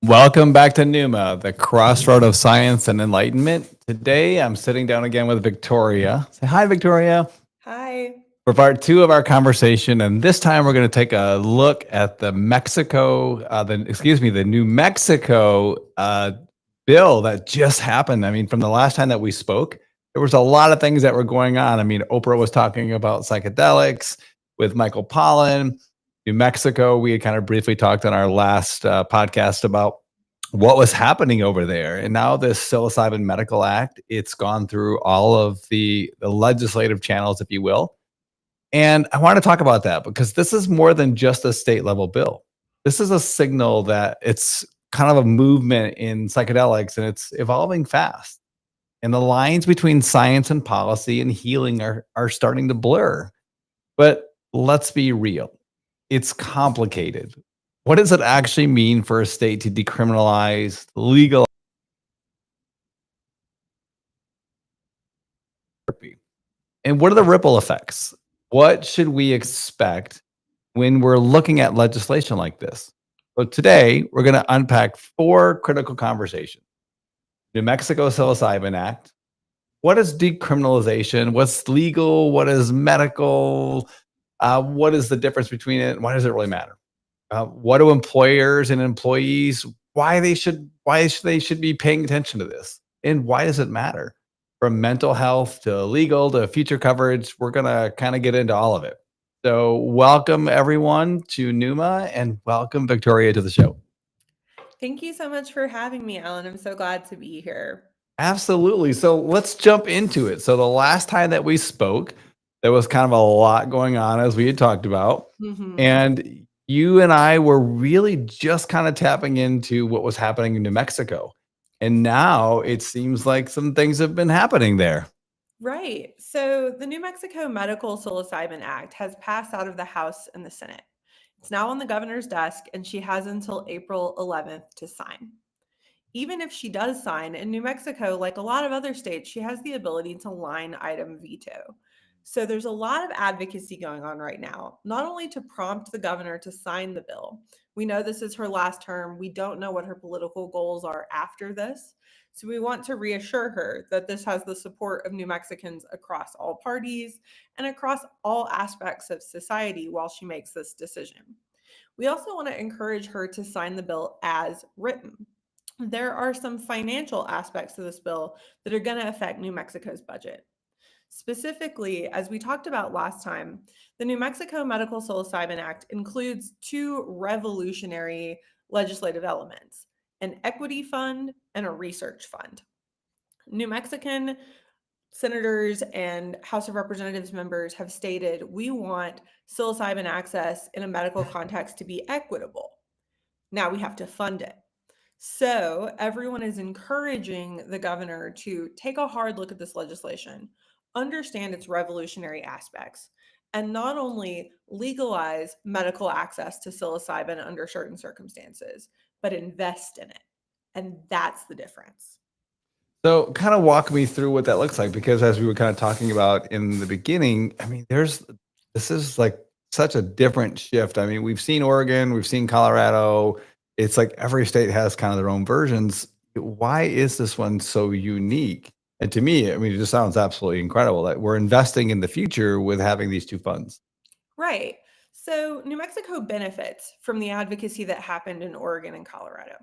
Welcome back to Numa, the crossroad of science and enlightenment. Today, I'm sitting down again with Victoria. Say hi, Victoria. Hi. For part two of our conversation, and this time we're going to take a look at the New Mexico bill that just happened. I mean, from the last time that we spoke, there was a lot of things that were going on. I mean, Oprah was talking about psychedelics with Michael Pollan. New Mexico, we had kind of briefly talked on our last podcast about what was happening over there. And now this Psilocybin Medical Act, it's gone through all of the legislative channels, if you will. And I want to talk about that because this is more than just a state level bill. This is a signal that it's kind of a movement in psychedelics and it's evolving fast. And the lines between science and policy and healing are starting to blur. But let's be real, it's complicated. What does it actually mean for a state to decriminalize, legal therapy? And what are the ripple effects? What should we expect when we're looking at legislation like this? So today, we're going to unpack four critical conversations. New Mexico Psilocybin Act. What is decriminalization? What's legal? What is medical? What is the difference between it? Why does it really matter? What do employers and employees, why they should be paying attention to this? And why does it matter? From mental health to legal to future coverage, we're going to kind of get into all of it. So welcome everyone to Numa and welcome Victoria to the show. Thank you so much for having me, Alan. I'm so glad to be here. Absolutely. So let's jump into it. So the last time that we spoke, there was kind of a lot going on as we had talked about. And you and I were really just kind of tapping into what was happening in New Mexico. And now it seems like some things have been happening there. Right. So the New Mexico Medical Psilocybin Act has passed out of the House and the Senate. It's now on the governor's desk, and she has until April 11th to sign. Even if she does sign, in New Mexico, like a lot of other states, she has the ability to line item veto. So there's a lot of advocacy going on right now, not only to prompt the governor to sign the bill. We know this is her last term. We don't know what her political goals are after this. So we want to reassure her that this has the support of New Mexicans across all parties and across all aspects of society while she makes this decision. We also want to encourage her to sign the bill as written. There are some financial aspects to this bill that are going to affect New Mexico's budget. Specifically, as we talked about last time, the New Mexico Medical Psilocybin Act includes two revolutionary legislative elements: an equity fund and a research fund. New Mexican senators and House of Representatives members have stated we want psilocybin access in a medical context to be equitable. Now we have to fund it. So everyone is encouraging the governor to take a hard look at this legislation, understand its revolutionary aspects, and not only legalize medical access to psilocybin under certain circumstances, but invest in it. And that's the difference. So kind of walk me through what that looks like, because as we were kind of talking about in the beginning, I mean, this is like such a different shift. I mean, we've seen Oregon, we've seen Colorado. It's like every state has kind of their own versions. Why is this one so unique? And to me, I mean, it just sounds absolutely incredible that we're investing in the future with having these two funds. Right. So New Mexico benefits from the advocacy that happened in Oregon and Colorado.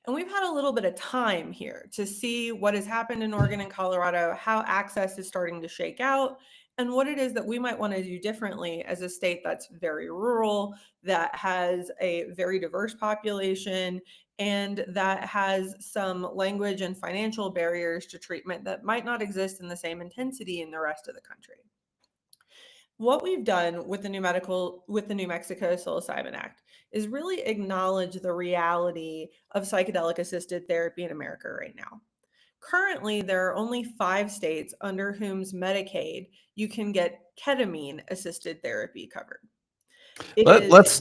And we've had a little bit of time here to see what has happened in Oregon and Colorado, how access is starting to shake out, and what it is that we might want to do differently as a state that's very rural, that has a very diverse population, and that has some language and financial barriers to treatment that might not exist in the same intensity in the rest of the country. What we've done with the New Mexico Psilocybin Act is really acknowledge the reality of psychedelic assisted therapy in America right now. Currently, there are only 5 states under whom's Medicaid you can get ketamine assisted therapy covered. Let's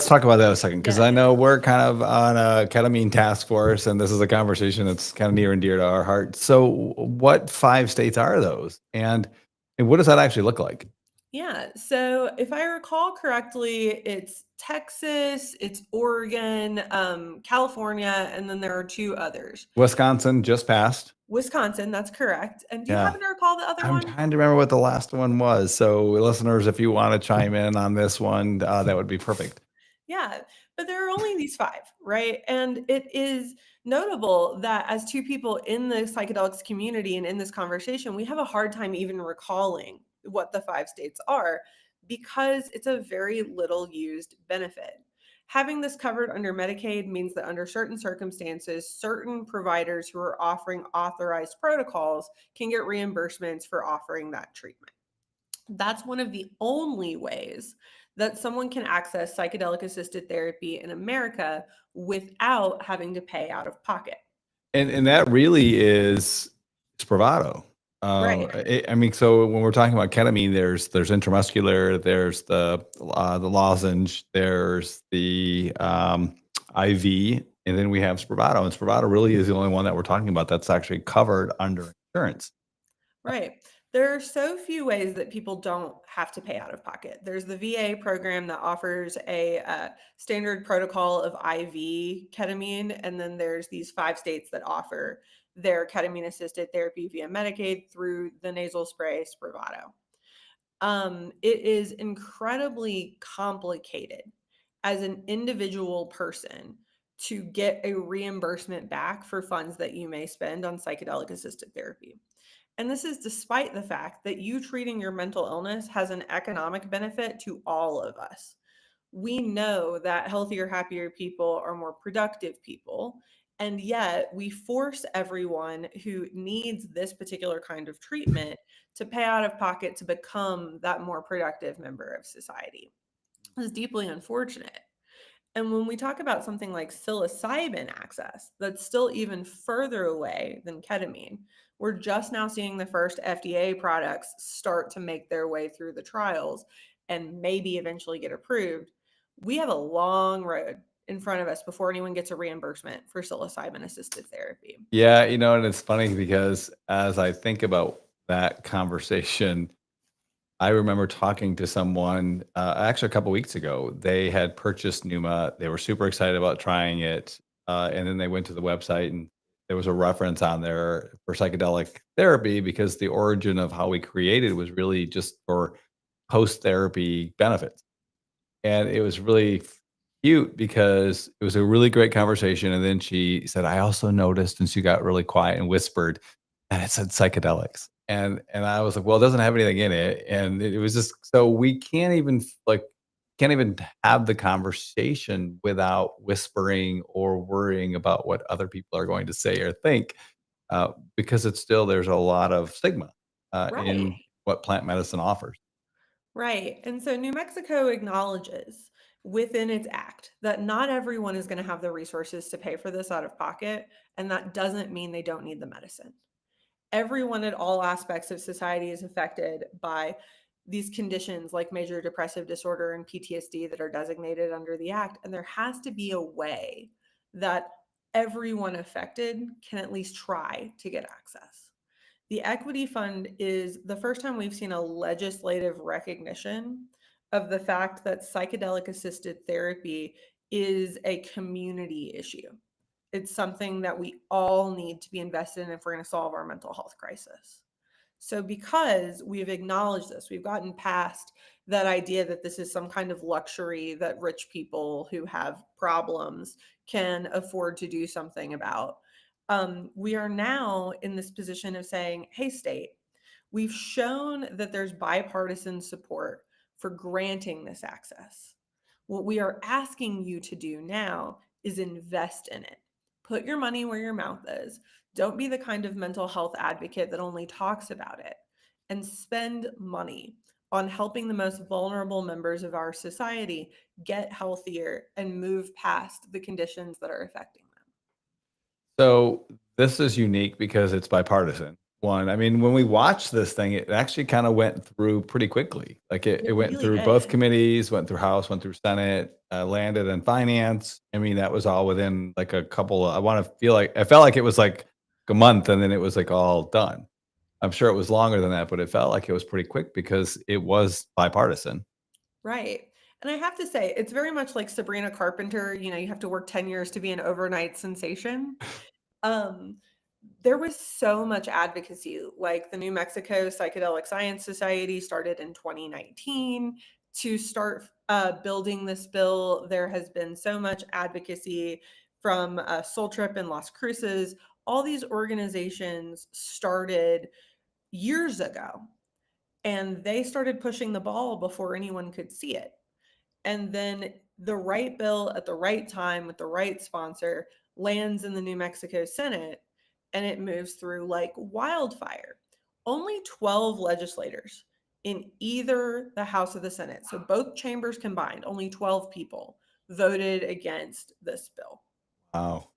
talk about that a second, because Yeah. I know we're kind of on a ketamine task force, and this is a conversation that's kind of near and dear to our heart. So, what 5 states are those, and what does that actually look like? Yeah. So if I recall correctly, it's Texas, it's Oregon, California, and then there are two others. Wisconsin just passed. Wisconsin, that's correct. And do you Yeah. happen to recall the other I'm one? trying to remember what the last one was. So, listeners, if you want to chime in on this one, that would be perfect. Yeah, but there are only these 5, right? And it is notable that as 2 people in the psychedelics community and in this conversation, we have a hard time even recalling what the 5 states are because it's a very little used benefit. Having this covered under Medicaid means that under certain circumstances, certain providers who are offering authorized protocols can get reimbursements for offering that treatment. That's one of the only ways that someone can access psychedelic assisted therapy in America without having to pay out of pocket. And that really is Spravato. Right. I mean, so when we're talking about ketamine, there's intramuscular, there's the lozenge, there's the IV, and then we have Spravato. And Spravato really is the only one that we're talking about that's actually covered under insurance. Right. There are so few ways that people don't have to pay out of pocket. There's the VA program that offers a standard protocol of IV ketamine, and then there's these 5 states that offer their ketamine assisted therapy via Medicaid through the nasal spray Spravato. It is incredibly complicated as an individual person to get a reimbursement back for funds that you may spend on psychedelic assisted therapy. And this is despite the fact that you treating your mental illness has an economic benefit to all of us. We know that healthier, happier people are more productive people. And yet we force everyone who needs this particular kind of treatment to pay out of pocket to become that more productive member of society. It's deeply unfortunate. And when we talk about something like psilocybin access, that's still even further away than ketamine. We're just now seeing the first FDA products start to make their way through the trials and maybe eventually get approved. We have a long road in front of us before anyone gets a reimbursement for psilocybin assisted therapy. Yeah, and it's funny because as I think about that conversation, I remember talking to someone actually a couple weeks ago. They had purchased Numa. They were super excited about trying it, and then they went to the website and there was a reference on there for psychedelic therapy because the origin of how we created was really just for post therapy benefits. And it was really cute because it was a really great conversation. And then she said, I also noticed, and she got really quiet and whispered, and it said psychedelics. And I was like, well, it doesn't have anything in it. And it was just so we can't even have the conversation without whispering or worrying about what other people are going to say or think, because it's still there's a lot of stigma Right. in what plant medicine offers. Right. And so New Mexico acknowledges within its act that not everyone is going to have the resources to pay for this out of pocket. And that doesn't mean they don't need the medicine. Everyone at all aspects of society is affected by these conditions like major depressive disorder and PTSD that are designated under the act. And there has to be a way that everyone affected can at least try to get access. The Equity Fund is the first time we've seen a legislative recognition of the fact that psychedelic assisted therapy is a community issue. It's something that we all need to be invested in if we're going to solve our mental health crisis. So, because we've acknowledged this, we've gotten past that idea that this is some kind of luxury that rich people who have problems can afford to do something about. We are now in this position of saying, hey, state, we've shown that there's bipartisan support for granting this access. What we are asking you to do now is invest in it. Put your money where your mouth is. Don't be the kind of mental health advocate that only talks about it, and spend money on helping the most vulnerable members of our society get healthier and move past the conditions that are affecting them. So this is unique because it's bipartisan. One, I mean, when we watched this thing, it actually kind of went through pretty quickly. Like it It went really through both did. committees, went through House, went through Senate, landed in finance. I mean, that was all within like a couple of, I felt like it was like a month and then it was like all done. I'm sure it was longer than that, but it felt like it was pretty quick because it was bipartisan. Right. And I have to say, it's very much like Sabrina Carpenter. You have to work 10 years to be an overnight sensation. Um, there was so much advocacy, like the New Mexico Psychedelic Science Society started in 2019 to start building this bill. There has been so much advocacy from Soul Trip and Las Cruces. All these organizations started years ago, and they started pushing the ball before anyone could see it. And then the right bill at the right time with the right sponsor lands in the New Mexico Senate, and it moves through like wildfire. Only 12 legislators in either the House or the Senate, so both chambers combined, only 12 people voted against this bill. Wow.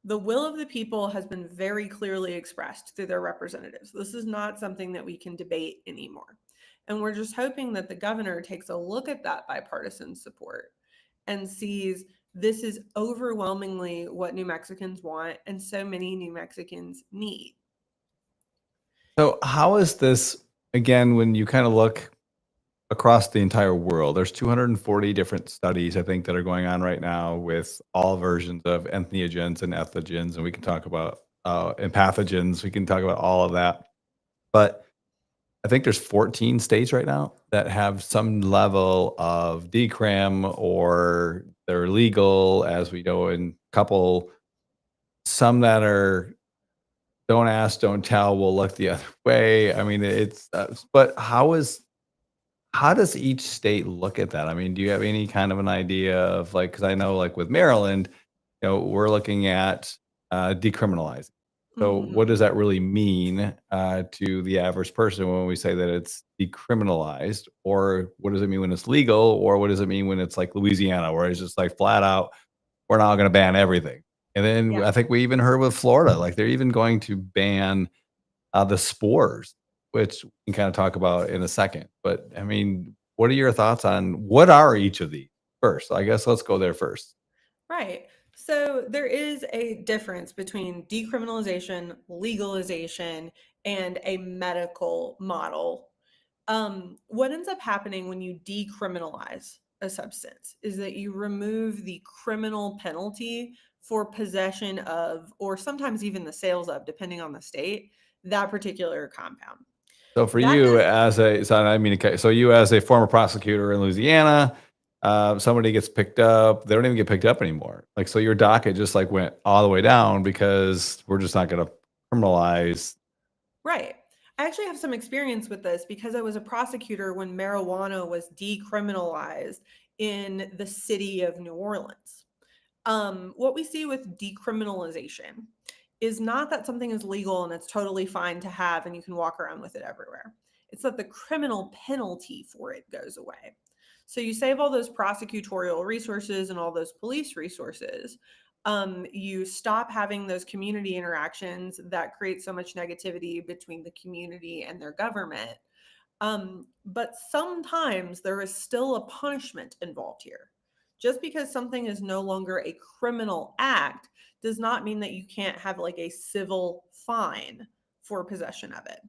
The will of the people has been very clearly expressed through their representatives. This is not something that we can debate anymore. And we're just hoping that the governor takes a look at that bipartisan support and sees this is overwhelmingly what New Mexicans want and so many New Mexicans need. So how is this, again, when you kind of look across the entire world, there's 240 different studies, I think, that are going on right now with all versions of entheogens and ethogens, and we can talk about and pathogens. We can talk about all of that. But I think there's 14 states right now that have some level of decrim or they're legal, as we know, in a couple, some that are don't ask, don't tell, we'll look the other way. I mean, it's, but how does each state look at that? I mean, do you have any kind of an idea of like, because I know like with Maryland, we're looking at decriminalizing. So what Mhm. does that really mean to the average person when we say that it's decriminalized? Or what does it mean when it's legal? Or what does it mean when it's like Louisiana, where it's just like flat out, we're not going to ban everything? And then Yeah. I think we even heard with Florida, like they're even going to ban the spores, which we can kind of talk about in a second. But I mean, what are your thoughts on what are each of these first? I guess let's go there first. Right. So there is a difference between decriminalization, legalization, and a medical model. What ends up happening when you decriminalize a substance is that you remove the criminal penalty for possession of, or sometimes even the sales of, depending on the state, that particular compound. So for That you does, as a, so I mean, okay, so you as a former prosecutor in Louisiana, somebody gets picked up, they don't even get picked up anymore. Like, so your docket just like went all the way down because we're just not going to criminalize. right. I actually have some experience with this because I was a prosecutor when marijuana was decriminalized in the city of New Orleans. What we see with decriminalization is not that something is legal and it's totally fine to have and you can walk around with it everywhere. It's that the criminal penalty for it goes away. So you save all those prosecutorial resources and all those police resources. You stop having those community interactions that create so much negativity between the community and their government. But sometimes there is still a punishment involved here. Just because something is no longer a criminal act does not mean that you can't have like a civil fine for possession of it.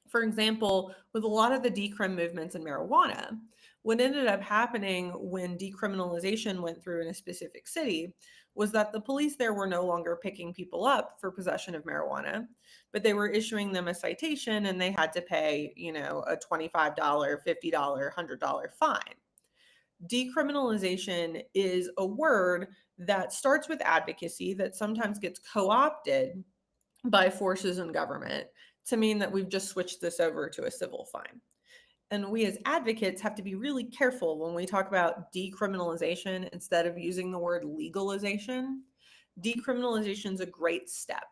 For example, with a lot of the decrim movements in marijuana, what ended up happening when decriminalization went through in a specific city was that the police there were no longer picking people up for possession of marijuana, but they were issuing them a citation and they had to pay, a $25, $50, $100 fine. Decriminalization is a word that starts with advocacy that sometimes gets co opted by forces in government to mean that we've just switched this over to a civil fine. And we as advocates have to be really careful when we talk about decriminalization instead of using the word legalization. Decriminalization is a great step.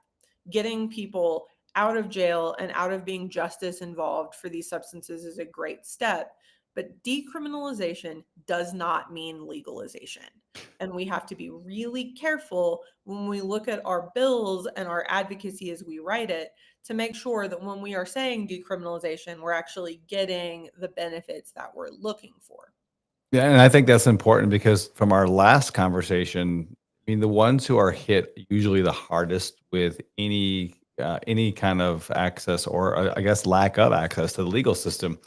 Getting people out of jail and out of being justice involved for these substances is a great step. But decriminalization does not mean legalization. And we have to be really careful when we look at our bills and our advocacy as we write it to make sure that when we are saying decriminalization, we're actually getting the benefits that we're looking for. Yeah, and I think that's important because from our last conversation, I mean, the ones who are hit usually the hardest with any any kind of access, or I guess lack of access to the legal system,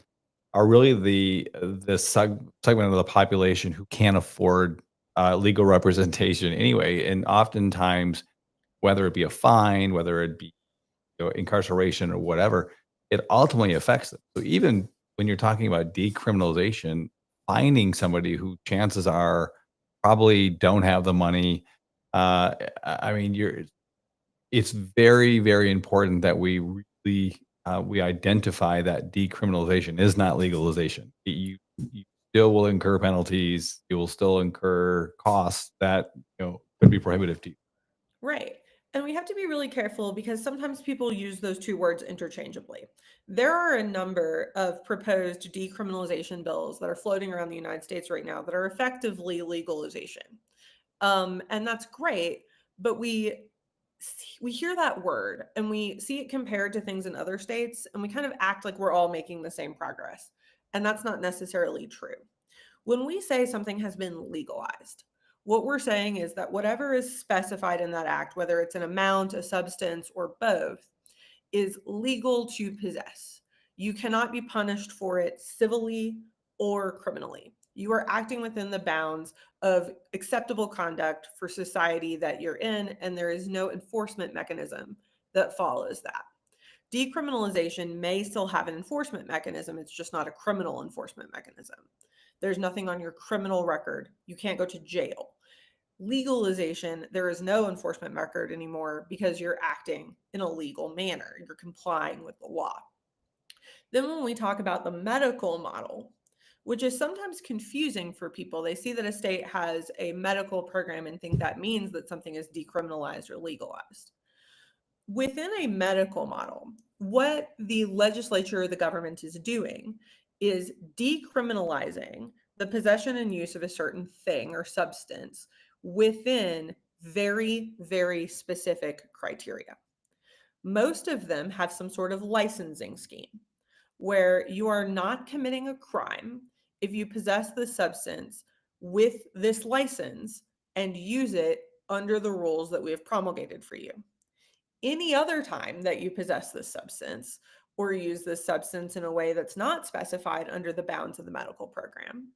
are really the segment of the population who can't afford legal representation anyway. And oftentimes, whether it be a fine, whether it be incarceration or whatever, it ultimately affects them. So even when you're talking about decriminalization, finding somebody who chances are probably don't have the money, I mean, it's very, very important that we really we identify that decriminalization is not legalization. You still will incur penalties. You will still incur costs that could be prohibitive to you. Right. And we have to be really careful because sometimes people use those two words interchangeably. There are a number of proposed decriminalization bills that are floating around the United States right now that are effectively legalization. And that's great, but we hear that word and we see it compared to things in other states, and we kind of act like we're all making the same progress. And that's not necessarily true. When we say something has been legalized, what we're saying is that whatever is specified in that act, whether it's an amount, a substance, or both, is legal to possess. You cannot be punished for it civilly or criminally. You are acting within the bounds of acceptable conduct for society that you're in, and there is no enforcement mechanism that follows that. Decriminalization may still have an enforcement mechanism, it's just not a criminal enforcement mechanism. There's nothing on your criminal record. You can't go to jail. Legalization, there is no enforcement record anymore because you're acting in a legal manner. You're complying with the law. Then when we talk about the medical model, which is sometimes confusing for people, they see that a state has a medical program and think that means that something is decriminalized or legalized. Within a medical model, what the legislature or the government is doing is decriminalizing the possession and use of a certain thing or substance within very, very specific criteria. Most of them have some sort of licensing scheme where you are not committing a crime if you possess the substance with this license and use it under the rules that we have promulgated for you. Any other time that you possess this substance or use this substance in a way that's not specified under the bounds of the medical program,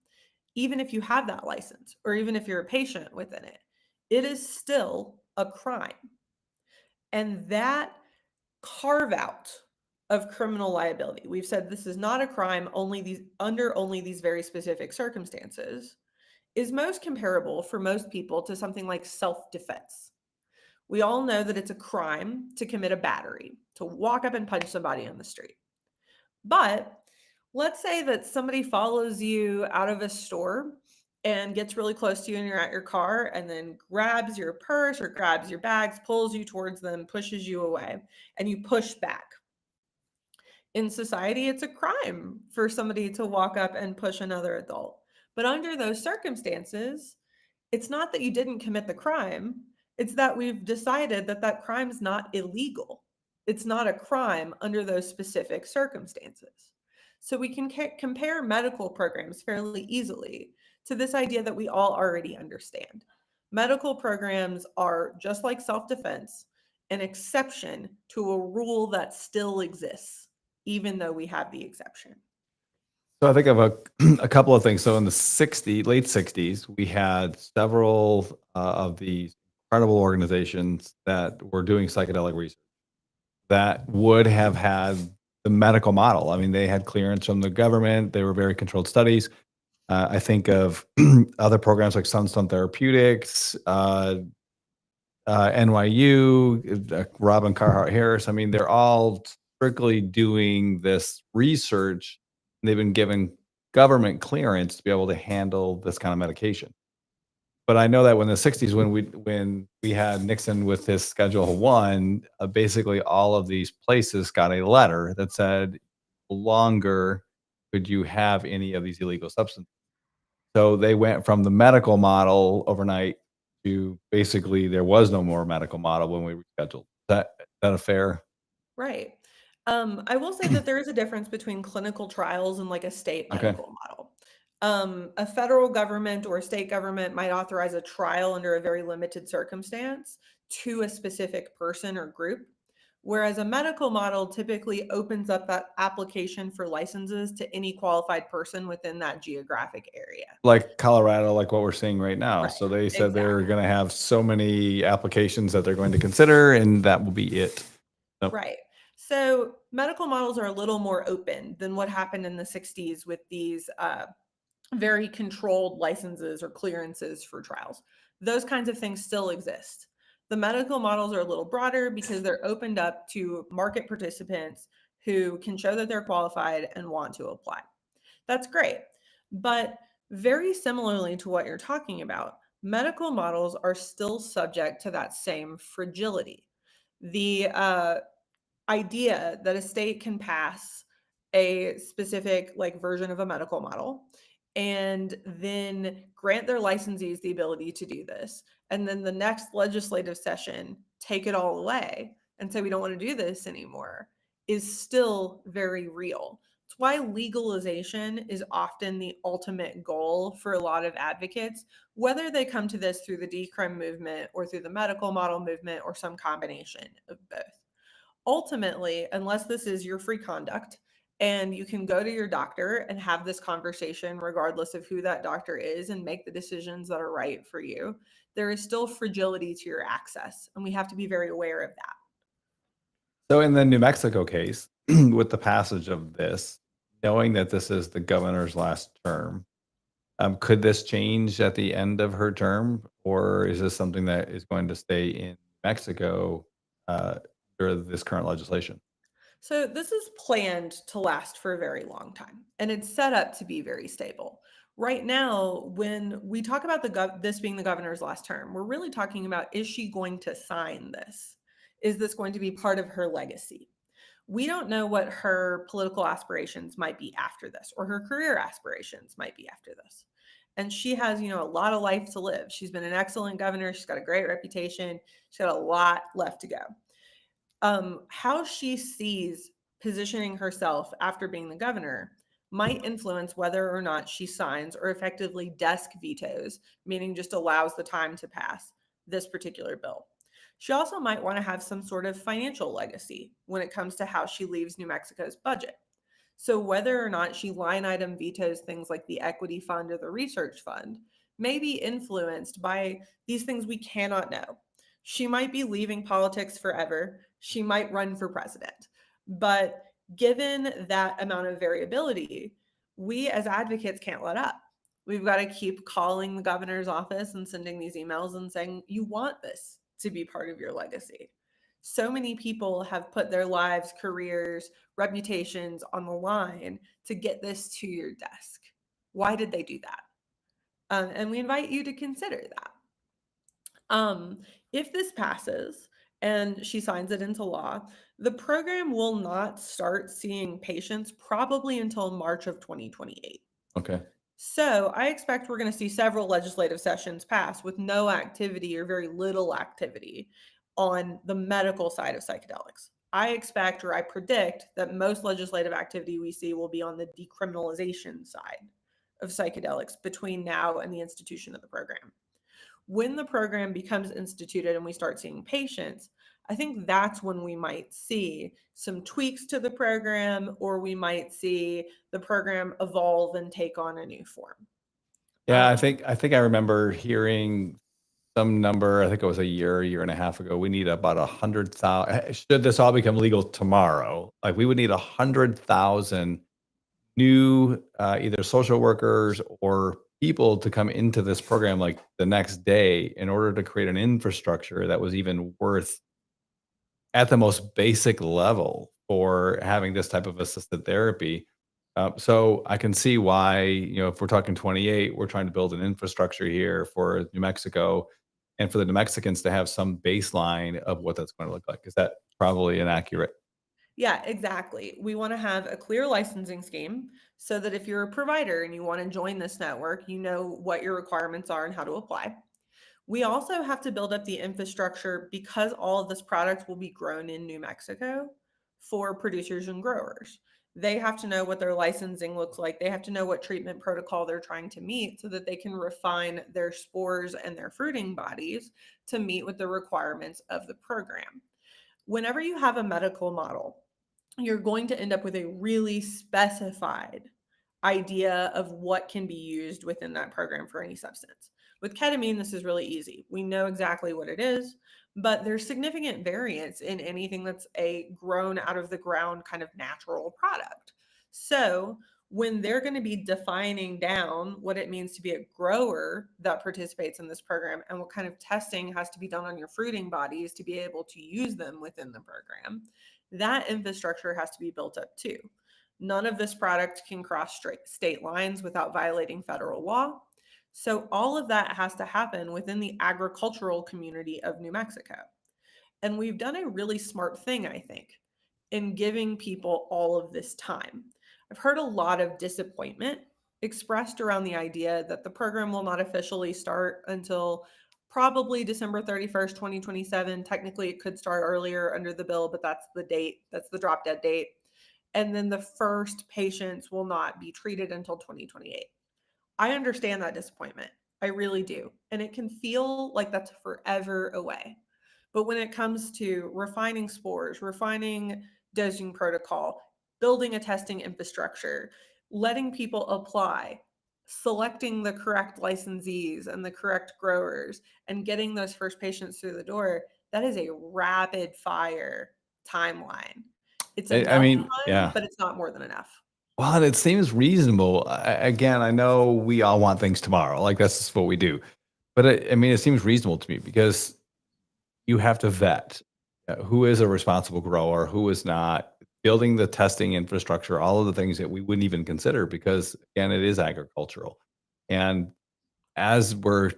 even if you have that license or even if you're a patient within it, it is still a crime. And that carve out of criminal liability, we've said this is not a crime under only these very specific circumstances, is most comparable for most people to something like self-defense. We all know that it's a crime to commit a battery, to walk up and punch somebody on the street. But let's say that somebody follows you out of a store and gets really close to you and you're at your car and then grabs your purse or grabs your bags, pulls you towards them, pushes you away, and you push back. In society, it's a crime for somebody to walk up and push another adult. But under those circumstances, it's not that you didn't commit the crime, it's that we've decided that that crime is not illegal. It's not a crime under those specific circumstances. So we can compare medical programs fairly easily to this idea that we all already understand. Medical programs are just like self-defense, an exception to a rule that still exists, even though we have the exception. So I think of a couple of things. So in the late 60s, we had several of these incredible organizations that were doing psychedelic research that would have had the medical model. I mean, they had clearance from the government. They were very controlled studies. I think of other programs like Sunstone Therapeutics, NYU, Robin Carhart Harris. I mean, they're all strictly doing this research. They've been given government clearance to be able to handle this kind of medication. But I know that when the 60s, when we had Nixon with his Schedule 1, basically all of these places got a letter that said, "No longer could you have any of these illegal substances." So they went from the medical model overnight to basically there was no more medical model when we rescheduled. Is that a fair? Right. I will say that there is a difference between clinical trials and like a state Okay. medical model. A federal government or a state government might authorize a trial under a very limited circumstance to a specific person or group, whereas a medical model typically opens up that application for licenses to any qualified person within that geographic area. Like Colorado, like what we're seeing right now. Right. So they said they're Exactly. going to have so many applications that they're going to consider, and that will be it. Yep. Right. So medical models are a little more open than what happened in the 60s with these very controlled licenses or clearances for trials. Those kinds of things still exist. The medical models are a little broader because they're opened up to market participants who can show that they're qualified and want to apply. That's great. But very similarly to what you're talking about, medical models are still subject to that same fragility. The idea that a state can pass a specific like version of a medical model and then grant their licensees the ability to do this, and then the next legislative session take it all away and say we don't want to do this anymore, is still very real. It's why legalization is often the ultimate goal for a lot of advocates, whether they come to this through the decrim movement or through the medical model movement or some combination of both. Ultimately, unless this is your free conduct and you can go to your doctor and have this conversation regardless of who that doctor is and make the decisions that are right for you, there is still fragility to your access, and we have to be very aware of that. So in the New Mexico case, with the passage of this, knowing that this is the governor's last term, could this change at the end of her term, or is this something that is going to stay in Mexico under this current legislation? So this is planned to last for a very long time, and it's set up to be very stable. Right now, when we talk about this being the governor's last term, we're really talking about, is she going to sign this? Is this going to be part of her legacy? We don't know what her political aspirations might be after this, or her career aspirations might be after this. And she has, a lot of life to live. She's been an excellent governor. She's got a great reputation. She's got a lot left to go. How she sees positioning herself after being the governor might influence whether or not she signs or effectively desk vetoes, meaning just allows the time to pass this particular bill. She also might want to have some sort of financial legacy when it comes to how she leaves New Mexico's budget. So, whether or not she line item vetoes things like the equity fund or the research fund may be influenced by these things we cannot know. She might be leaving politics forever. She might run for president. But given that amount of variability, we as advocates can't let up. We've got to keep calling the governor's office and sending these emails and saying, you want this to be part of your legacy. So many people have put their lives, careers, reputations on the line to get this to your desk. Why did they do that? And we invite you to consider that. If this passes and she signs it into law, the program will not start seeing patients probably until March of 2028. Okay. So I expect we're going to see several legislative sessions pass with no activity or very little activity on the medical side of psychedelics. I expect, or I predict, that most legislative activity we see will be on the decriminalization side of psychedelics between now and the institution of the program. When the program becomes instituted and we start seeing patients, I think that's when we might see some tweaks to the program, or we might see the program evolve and take on a new form. Yeah, Um, I remember hearing some number. I think it was a year and a half ago. We need about 100,000. Should this all become legal tomorrow, like we would need 100,000 new either social workers or people to come into this program like the next day in order to create an infrastructure that was even worth at the most basic level for having this type of assisted therapy. So I can see why, if we're talking 28, we're trying to build an infrastructure here for New Mexico and for the New Mexicans to have some baseline of what that's going to look like. Is that probably inaccurate? Yeah, exactly. We want to have a clear licensing scheme so that if you're a provider and you want to join this network, you know what your requirements are and how to apply. We also have to build up the infrastructure because all of this product will be grown in New Mexico for producers and growers. They have to know what their licensing looks like. They have to know what treatment protocol they're trying to meet so that they can refine their spores and their fruiting bodies to meet with the requirements of the program. Whenever you have a medical model, you're going to end up with a really specified idea of what can be used within that program for any substance. With ketamine, this is really easy. We know exactly what it is, but there's significant variance in anything that's a grown out of the ground kind of natural product. So when they're going to be defining down what it means to be a grower that participates in this program and what kind of testing has to be done on your fruiting bodies to be able to use them within the program, that infrastructure has to be built up too. None of this product can cross state lines without violating federal law. So all of that has to happen within the agricultural community of New Mexico. And we've done a really smart thing, I think, in giving people all of this time. I've heard a lot of disappointment expressed around the idea that the program will not officially start until probably December 31st, 2027. Technically, it could start earlier under the bill, but that's the date, that's the drop dead date. And then the first patients will not be treated until 2028. I understand that disappointment. I really do. And it can feel like that's forever away. But when it comes to refining spores, refining dosing protocol, building a testing infrastructure, letting people apply, selecting the correct licensees and the correct growers, and getting those first patients through the door, that is a rapid fire timeline. It's I enough mean, time, yeah. but it's not more than enough. Well, and it seems reasonable. Again, I know we all want things tomorrow. Like that's just what we do. But I mean, it seems reasonable to me because you have to vet who is a responsible grower, who is not, building the testing infrastructure, all of the things that we wouldn't even consider because again, it is agricultural. And as we're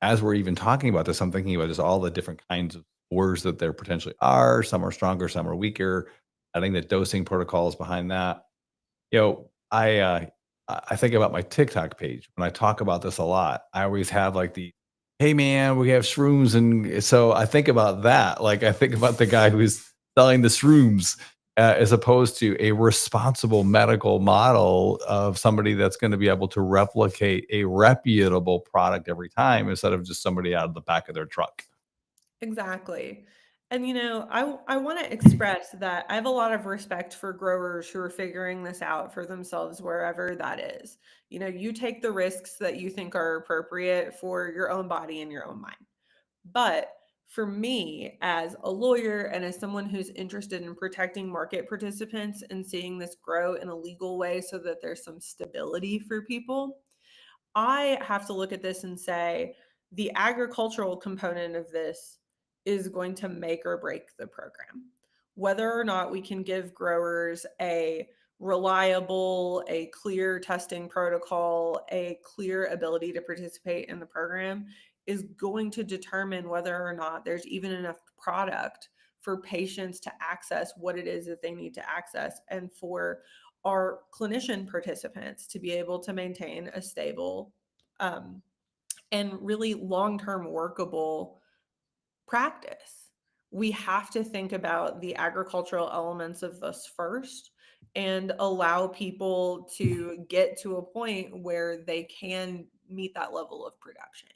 as we're even talking about this, I'm thinking about just all the different kinds of spores that there potentially are. Some are stronger, some are weaker. I think the dosing protocols behind that. I think about my TikTok page when I talk about this a lot. I always have like the, "Hey man, we have shrooms," and so I think about that. Like I think about the guy who's selling the shrooms, as opposed to a responsible medical model of somebody that's gonna be able to replicate a reputable product every time instead of just somebody out of the back of their truck. Exactly. And I want to express that I have a lot of respect for growers who are figuring this out for themselves wherever that is. You take the risks that you think are appropriate for your own body and your own mind. But for me, as a lawyer and as someone who's interested in protecting market participants and seeing this grow in a legal way so that there's some stability for people, I have to look at this and say the agricultural component of this is going to make or break the program. Whether or not we can give growers a reliable, a clear testing protocol, a clear ability to participate in the program is going to determine whether or not there's even enough product for patients to access what it is that they need to access and for our clinician participants to be able to maintain a stable um, and really long-term workable practice. We have to think about the agricultural elements of this first and allow people to get to a point where they can meet that level of production.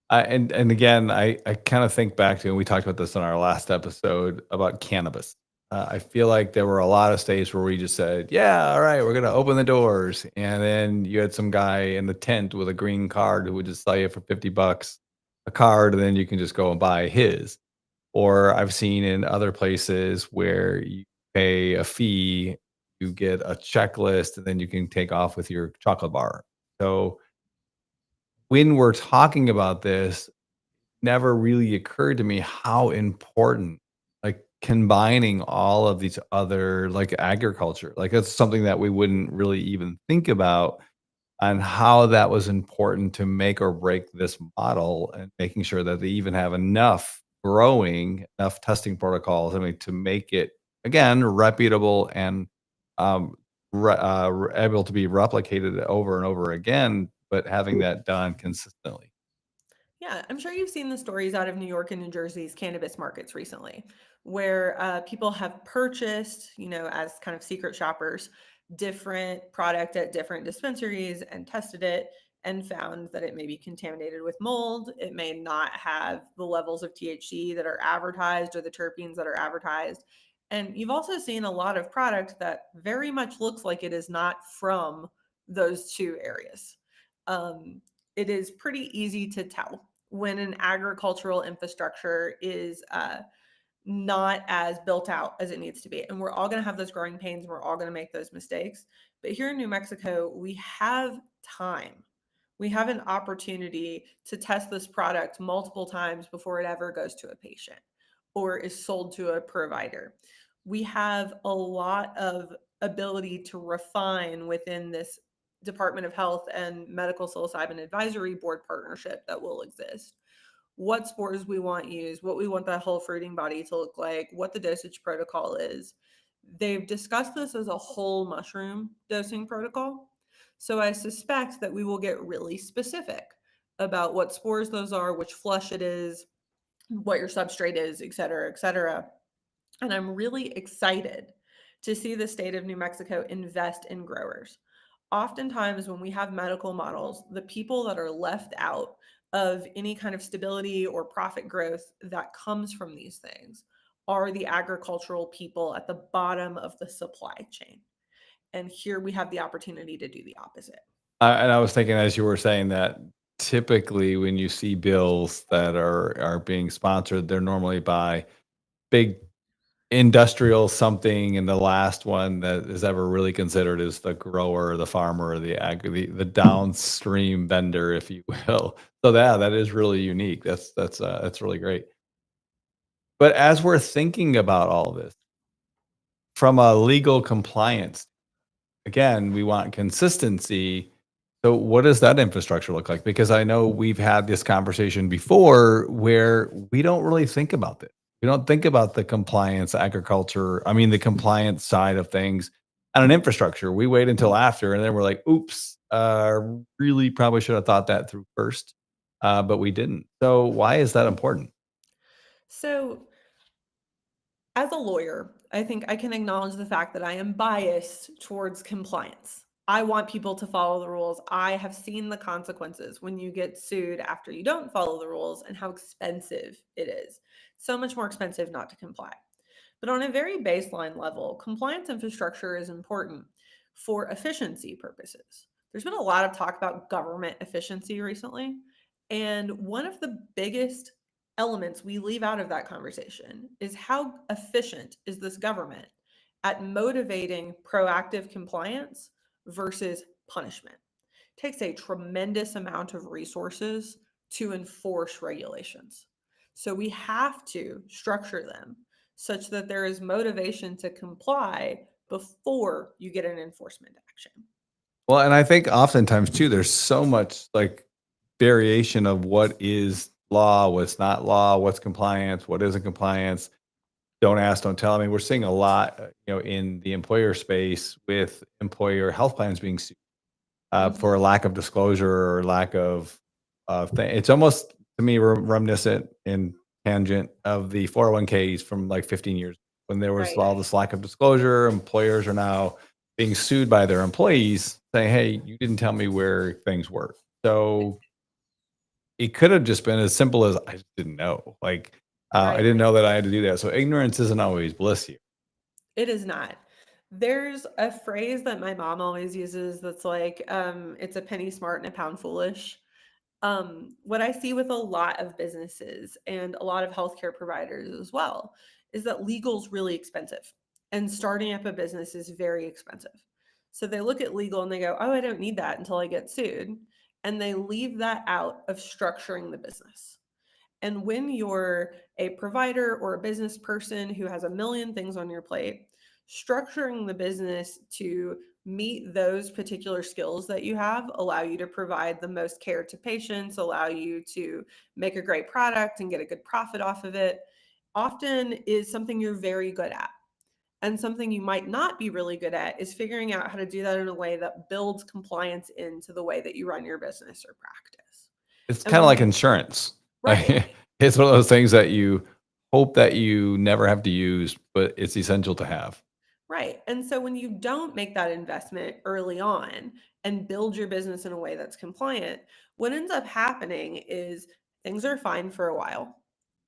And again, I kind of think back to, and we talked about this in our last episode about cannabis. I feel like there were a lot of states where we just said, "Yeah, all right, we're going to open the doors," and then you had some guy in the tent with a green card who would just sell you for $50 a card, and then you can just go and buy his. Or I've seen in other places where you pay a fee, you get a checklist, and then you can take off with your chocolate bar. So when we're talking about this, never really occurred to me how important, like, combining all of these other, like, agriculture, like, that's something that we wouldn't really even think about on how that was important to make or break this model and making sure that they even have enough growing, enough testing protocols, I mean, to make it, again, reputable and, um, able to be replicated over and over again, but having that done consistently. Yeah, I'm sure you've seen the stories out of New York and New Jersey's cannabis markets recently, where people have purchased, as kind of secret shoppers, different product at different dispensaries and tested it and found that it may be contaminated with mold. It may not have the levels of THC that are advertised or the terpenes that are advertised. And you've also seen a lot of product that very much looks like it is not from those two areas. It is pretty easy to tell when an agricultural infrastructure is not as built out as it needs to be. And we're all going to have those growing pains and we're all going to make those mistakes. But here in New Mexico, we have time. We have an opportunity to test this product multiple times before it ever goes to a patient or is sold to a provider. We have a lot of ability to refine within this Department of Health and Medical Psilocybin Advisory Board partnership that will exist. What spores we want used, what we want that whole fruiting body to look like, what the dosage protocol is. They've discussed this as a whole mushroom dosing protocol. So I suspect that we will get really specific about what spores those are, which flush it is, what your substrate is, et cetera, et cetera. And I'm really excited to see the state of New Mexico invest in growers. Oftentimes, when we have medical models, the people that are left out of any kind of stability or profit growth that comes from these things are the agricultural people at the bottom of the supply chain. And here we have the opportunity to do the opposite. And I was thinking as you were saying that typically when you see bills that are being sponsored, they're normally by big industrial something, and the last one that is ever really considered is the grower, the farmer, the downstream vendor, if you will. So that is really unique. That's really great. But as we're thinking about all this from a legal compliance, again, we want consistency. So what does that infrastructure look like? Because I know we've had this conversation before where we don't really think about this. We don't think about the compliance agriculture, I mean, the compliance side of things on an infrastructure. We wait until after and then we're like, oops, really probably should have thought that through first, but we didn't. So why is that important? So, as a lawyer, I think I can acknowledge the fact that I am biased towards compliance. I want people to follow the rules. I have seen the consequences when you get sued after you don't follow the rules and how expensive it is. So much more expensive not to comply. But on a very baseline level, compliance infrastructure is important for efficiency purposes. There's been a lot of talk about government efficiency recently. And one of the biggest elements we leave out of that conversation is how efficient is this government at motivating proactive compliance versus punishment. It takes a tremendous amount of resources to enforce regulations. So we have to structure them such that there is motivation to comply before you get an enforcement action. Well, and I think oftentimes too, there's so much like variation of what is law, what's not law, what's compliance, what isn't compliance. Don't ask, don't tell. I mean, we're seeing a lot, in the employer space with employer health plans being sued Mhm. for lack of disclosure or lack of thing. It's almost to me reminiscent in tangent of the 401ks from like 15 years when there was Right. all this lack of disclosure. Employers are now being sued by their employees saying, "Hey, you didn't tell me where things were." So it could have just been as simple as I just didn't know. Like I Right. didn't know that I had to do that. So ignorance isn't always bliss here. It is not. There's a phrase that my mom always uses that's like, it's a penny smart and a pound foolish. What I see with a lot of businesses and a lot of healthcare providers as well is that legal's really expensive and starting up a business is very expensive. So they look at legal and they go, oh, I don't need that until I get sued. And they leave that out of structuring the business. And when you're a provider or a business person who has a million things on your plate, structuring the business to meet those particular skills that you have allow you to provide the most care to patients, allow you to make a great product and get a good profit off of it, often is something you're very good at. And something you might not be really good at is figuring out how to do that in a way that builds compliance into the way that you run your business or practice. It's And kind of when like you, insurance. right, It's one of those things that you hope that you never have to use, but it's essential to have. Right. And so when you don't make that investment early on and build your business in a way that's compliant, what ends up happening is things are fine for a while.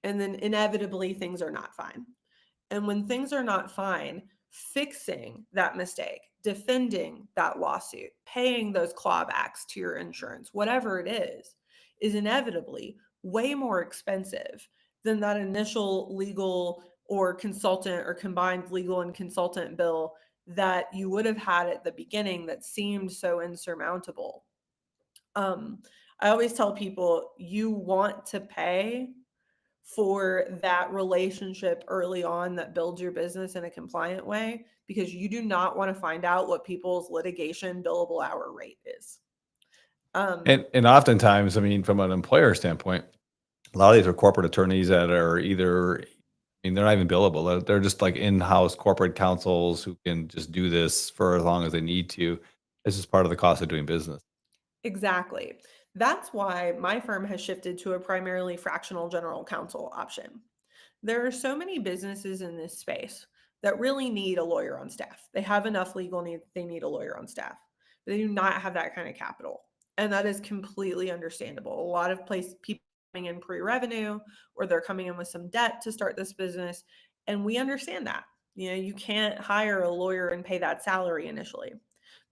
And then inevitably things are not fine. And when things are not fine, fixing that mistake, defending that lawsuit, paying those clawbacks to your insurance, whatever it is inevitably way more expensive than that initial legal or consultant or combined legal and consultant bill that you would have had at the beginning that seemed so insurmountable. Um, I always tell people you want to pay for that relationship early on that builds your business in a compliant way because you do not want to find out what people's litigation billable hour rate is. And oftentimes, I mean, from an employer standpoint, a lot of these are corporate attorneys that are either, I mean, they're not even billable. They're just like in-house corporate counsels who can just do this for as long as they need to. This is part of the cost of doing business. Exactly. That's why my firm has shifted to a primarily fractional general counsel option. There are so many businesses in this space that really need a lawyer on staff. They have enough legal needs, they need a lawyer on staff. But they do not have that kind of capital. And that is completely understandable. A lot of people coming in pre-revenue or they're coming in with some debt to start this business. And we understand that. You know, you can't hire a lawyer and pay that salary initially.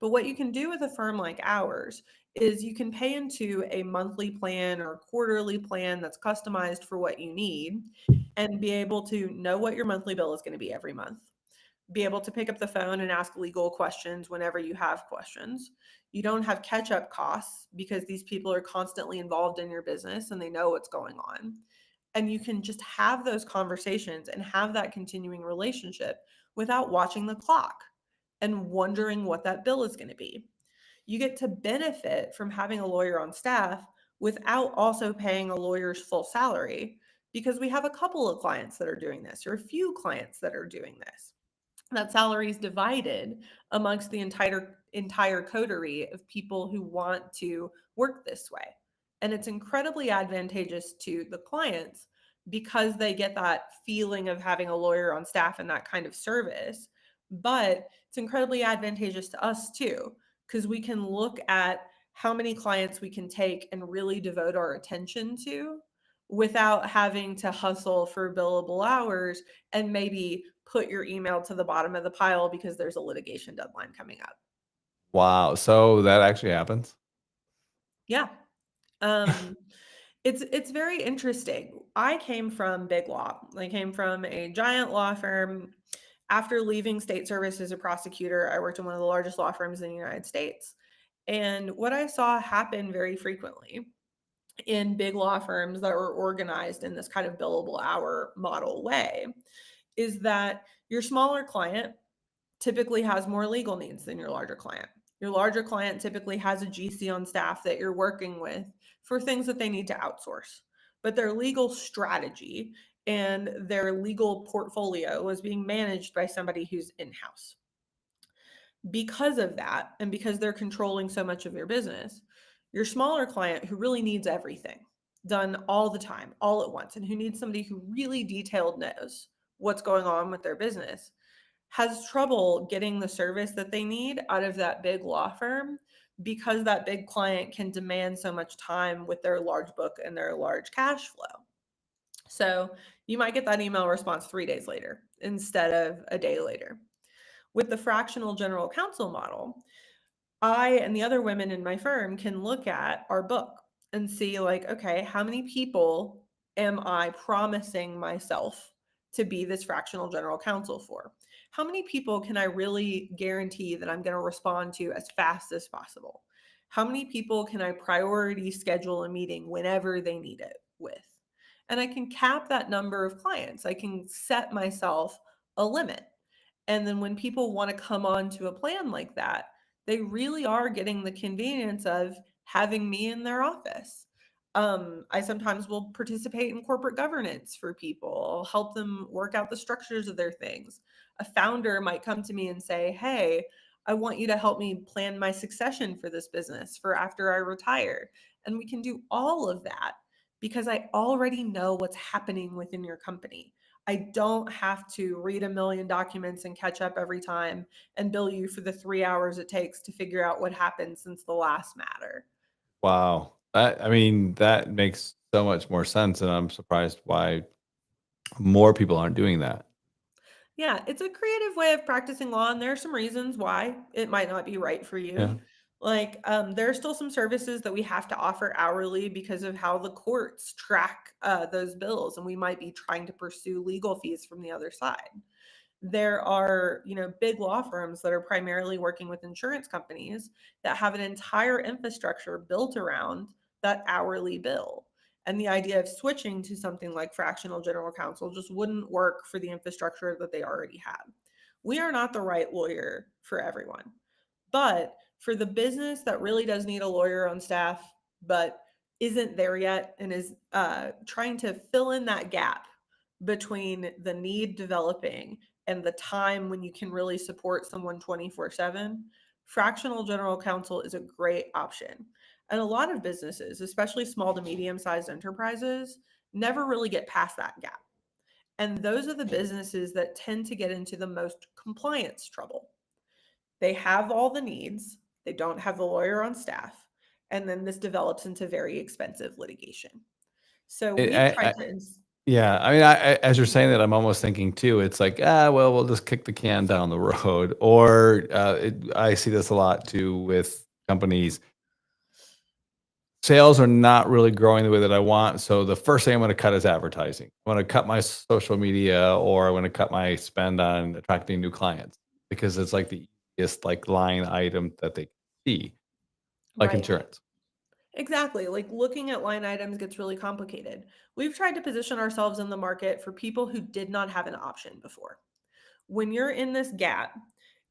But what you can do with a firm like ours is you can pay into a monthly plan or quarterly plan that's customized for what you need and be able to know what your monthly bill is going to be every month. Be able to pick up the phone and ask legal questions whenever you have questions. You don't have catch up costs because these people are constantly involved in your business and they know what's going on. And you can just have those conversations and have that continuing relationship without watching the clock and wondering what that bill is going to be. You get to benefit from having a lawyer on staff without also paying a lawyer's full salary because we have a couple of clients that are doing this or a few clients that are doing this. That salary is divided amongst the entire coterie of people who want to work this way. And it's incredibly advantageous to the clients because they get that feeling of having a lawyer on staff and that kind of service. But it's incredibly advantageous to us too, because we can look at how many clients we can take and really devote our attention to without having to hustle for billable hours and maybe put your email to the bottom of the pile because there's a litigation deadline coming up. Wow. So that actually happens. Yeah. Um, it's very interesting. I came from big law. I came from a giant law firm. After leaving state service as a prosecutor, I worked in one of the largest law firms in the United States. And what I saw happen very frequently in big law firms that were organized in this kind of billable hour model way is that your smaller client typically has more legal needs than your larger client. Your larger client typically has a GC on staff that you're working with for things that they need to outsource. But their legal strategy and their legal portfolio is being managed by somebody who's in house. Because of that, and because they're controlling so much of your business, your smaller client who really needs everything done all the time, all at once, and who needs somebody who really detailed knows what's going on with their business has trouble getting the service that they need out of that big law firm because that big client can demand so much time with their large book and their large cash flow. So you might get that email response 3 days later instead of a day later. With the fractional general counsel model, I and the other women in my firm can look at our book and see, like, okay, how many people am I promising myself to be this fractional general counsel for? How many people can I really guarantee that I'm going to respond to as fast as possible? How many people can I priority schedule a meeting whenever they need it with? And I can cap that number of clients. I can set myself a limit. And then when people want to come on to a plan like that, they really are getting the convenience of having me in their office. I sometimes will participate in corporate governance for people, I'll help them work out the structures of their things. A founder might come to me and say, hey, I want you to help me plan my succession for this business for after I retire. And we can do all of that because I already know what's happening within your company. I don't have to read a million documents and catch up every time and bill you for the 3 hours it takes to figure out what happened since the last matter. Wow. I mean, that makes so much more sense, and I'm surprised why more people aren't doing that. Yeah, it's a creative way of practicing law, and there are some reasons why it might not be right for you. Yeah. Like, there are still some services that we have to offer hourly because of how the courts track those bills, and we might be trying to pursue legal fees from the other side. There are, big law firms that are primarily working with insurance companies that have an entire infrastructure built around that hourly bill. And the idea of switching to something like fractional general counsel just wouldn't work for the infrastructure that they already have. We are not the right lawyer for everyone. But for the business that really does need a lawyer on staff, but isn't there yet and is trying to fill in that gap between the need developing and the time when you can really support someone 24/7, fractional general counsel is a great option. And a lot of businesses, especially small to medium sized enterprises, never really get past that gap. And those are the businesses that tend to get into the most compliance trouble. They have all the needs, they don't have the lawyer on staff, and then this develops into very expensive litigation. So It we've I tried to Yeah, I mean, as you're saying that, I'm almost thinking too, it's like, well, we'll just kick the can down the road. Or I see this a lot too with companies. Sales are not really growing the way that I want. So the first thing I'm going to cut is advertising. I want to cut my social media, or I want to cut my spend on attracting new clients, because it's like the easiest like line item that they can see, like right. insurance. Exactly. Like looking at line items gets really complicated. We've tried to position ourselves in the market for people who did not have an option before. When you're in this gap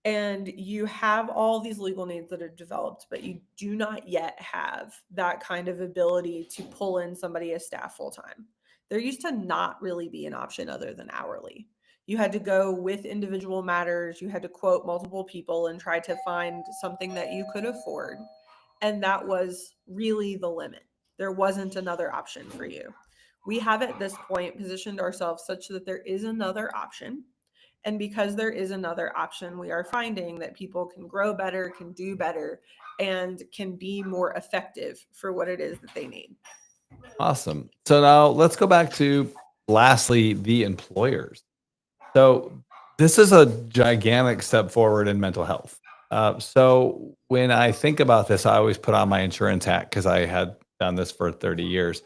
and you have all these legal needs that are developed, but you do not yet have that kind of ability to pull in somebody as staff full time, there used to not really be an option other than hourly. You had to go with individual matters, you had to quote multiple people and try to find something that you could afford. And that was really the limit. There wasn't another option for you. We have at this point positioned ourselves such that there is another option, and because there is another option, we are finding that people can grow better, can do better, and can be more effective for what it is that they need. Awesome. So now let's go back to, lastly, the employers. So this is a gigantic step forward in mental health. So when I think about this, I always put on my insurance hat because I had done this for 30 years.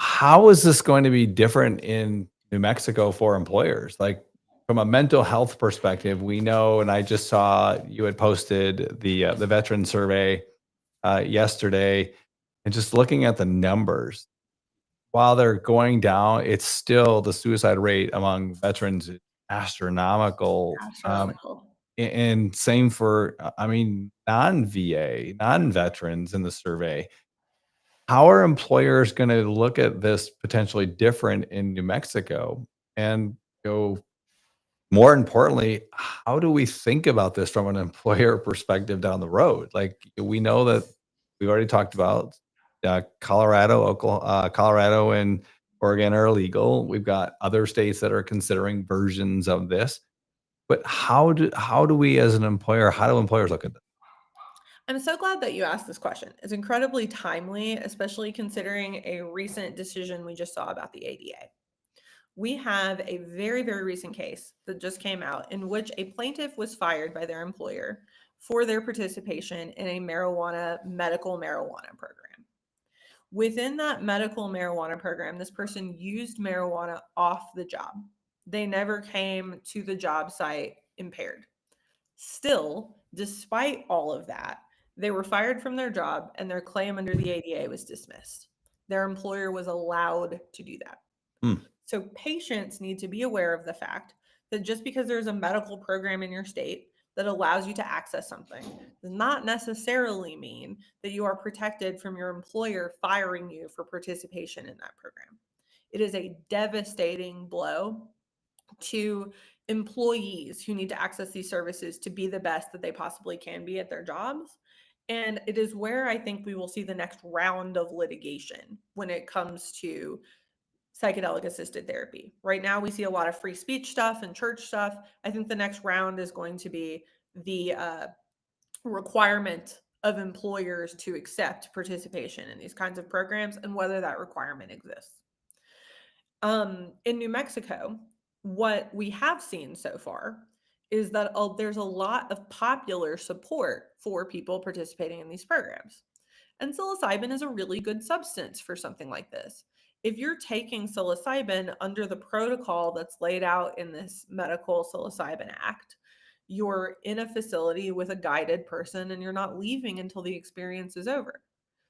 How is this going to be different in New Mexico for employers? Like, from a mental health perspective, we know, and I just saw you had posted the veteran survey yesterday, and just looking at the numbers, while they're going down, it's still, the suicide rate among veterans is astronomical. Astronomical. And same for, I mean, non-VA, non-veterans in the survey. How are employers going to look at this potentially different in New Mexico? And go, more importantly, how do we think about this from an employer perspective down the road? Like, we know that we've already talked about Colorado, Oklahoma, Colorado, and Oregon are illegal. We've got other states that are considering versions of this. But how do we, as an employer, how do employers look at this? I'm so glad that you asked this question. It's incredibly timely, especially considering a recent decision we just saw about the ADA. We have a very, very recent case that just came out in which a plaintiff was fired by their employer for their participation in a medical marijuana program. Within that medical marijuana program, this person used marijuana off the job. They never came to the job site impaired. Still, despite all of that, they were fired from their job and their claim under the ADA was dismissed. Their employer was allowed to do that. Hmm. So patients need to be aware of the fact that just because there's a medical program in your state that allows you to access something does not necessarily mean that you are protected from your employer firing you for participation in that program. It is a devastating blow to employees who need to access these services to be the best that they possibly can be at their jobs. And it is where I think we will see the next round of litigation when it comes to psychedelic assisted therapy. Right now, we see a lot of free speech stuff and church stuff. I think the next round is going to be the requirement of employers to accept participation in these kinds of programs and whether that requirement exists. In New Mexico, what we have seen so far is that there's a lot of popular support for people participating in these programs. And psilocybin is a really good substance for something like this. If you're taking psilocybin under the protocol that's laid out in this Medical Psilocybin Act, you're in a facility with a guided person and you're not leaving until the experience is over.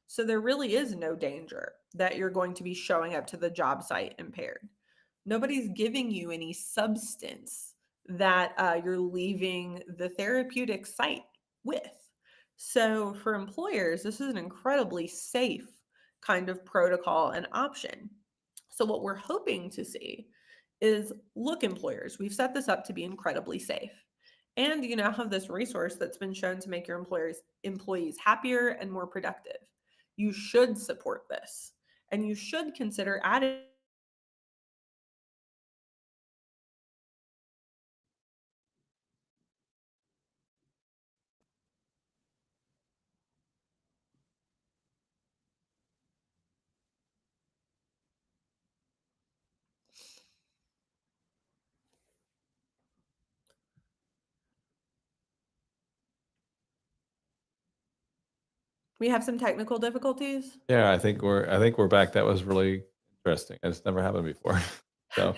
So there really is no danger that you're going to be showing up to the job site impaired. Nobody's giving you any substance that you're leaving the therapeutic site with. So for employers, this is an incredibly safe kind of protocol and option. So what we're hoping to see is, look, employers, we've set this up to be incredibly safe. And you now have this resource that's been shown to make your employees happier and more productive. You should support this, and you should consider adding. We have some technical difficulties. Yeah, I think we're back. That was really interesting. It's never happened before. So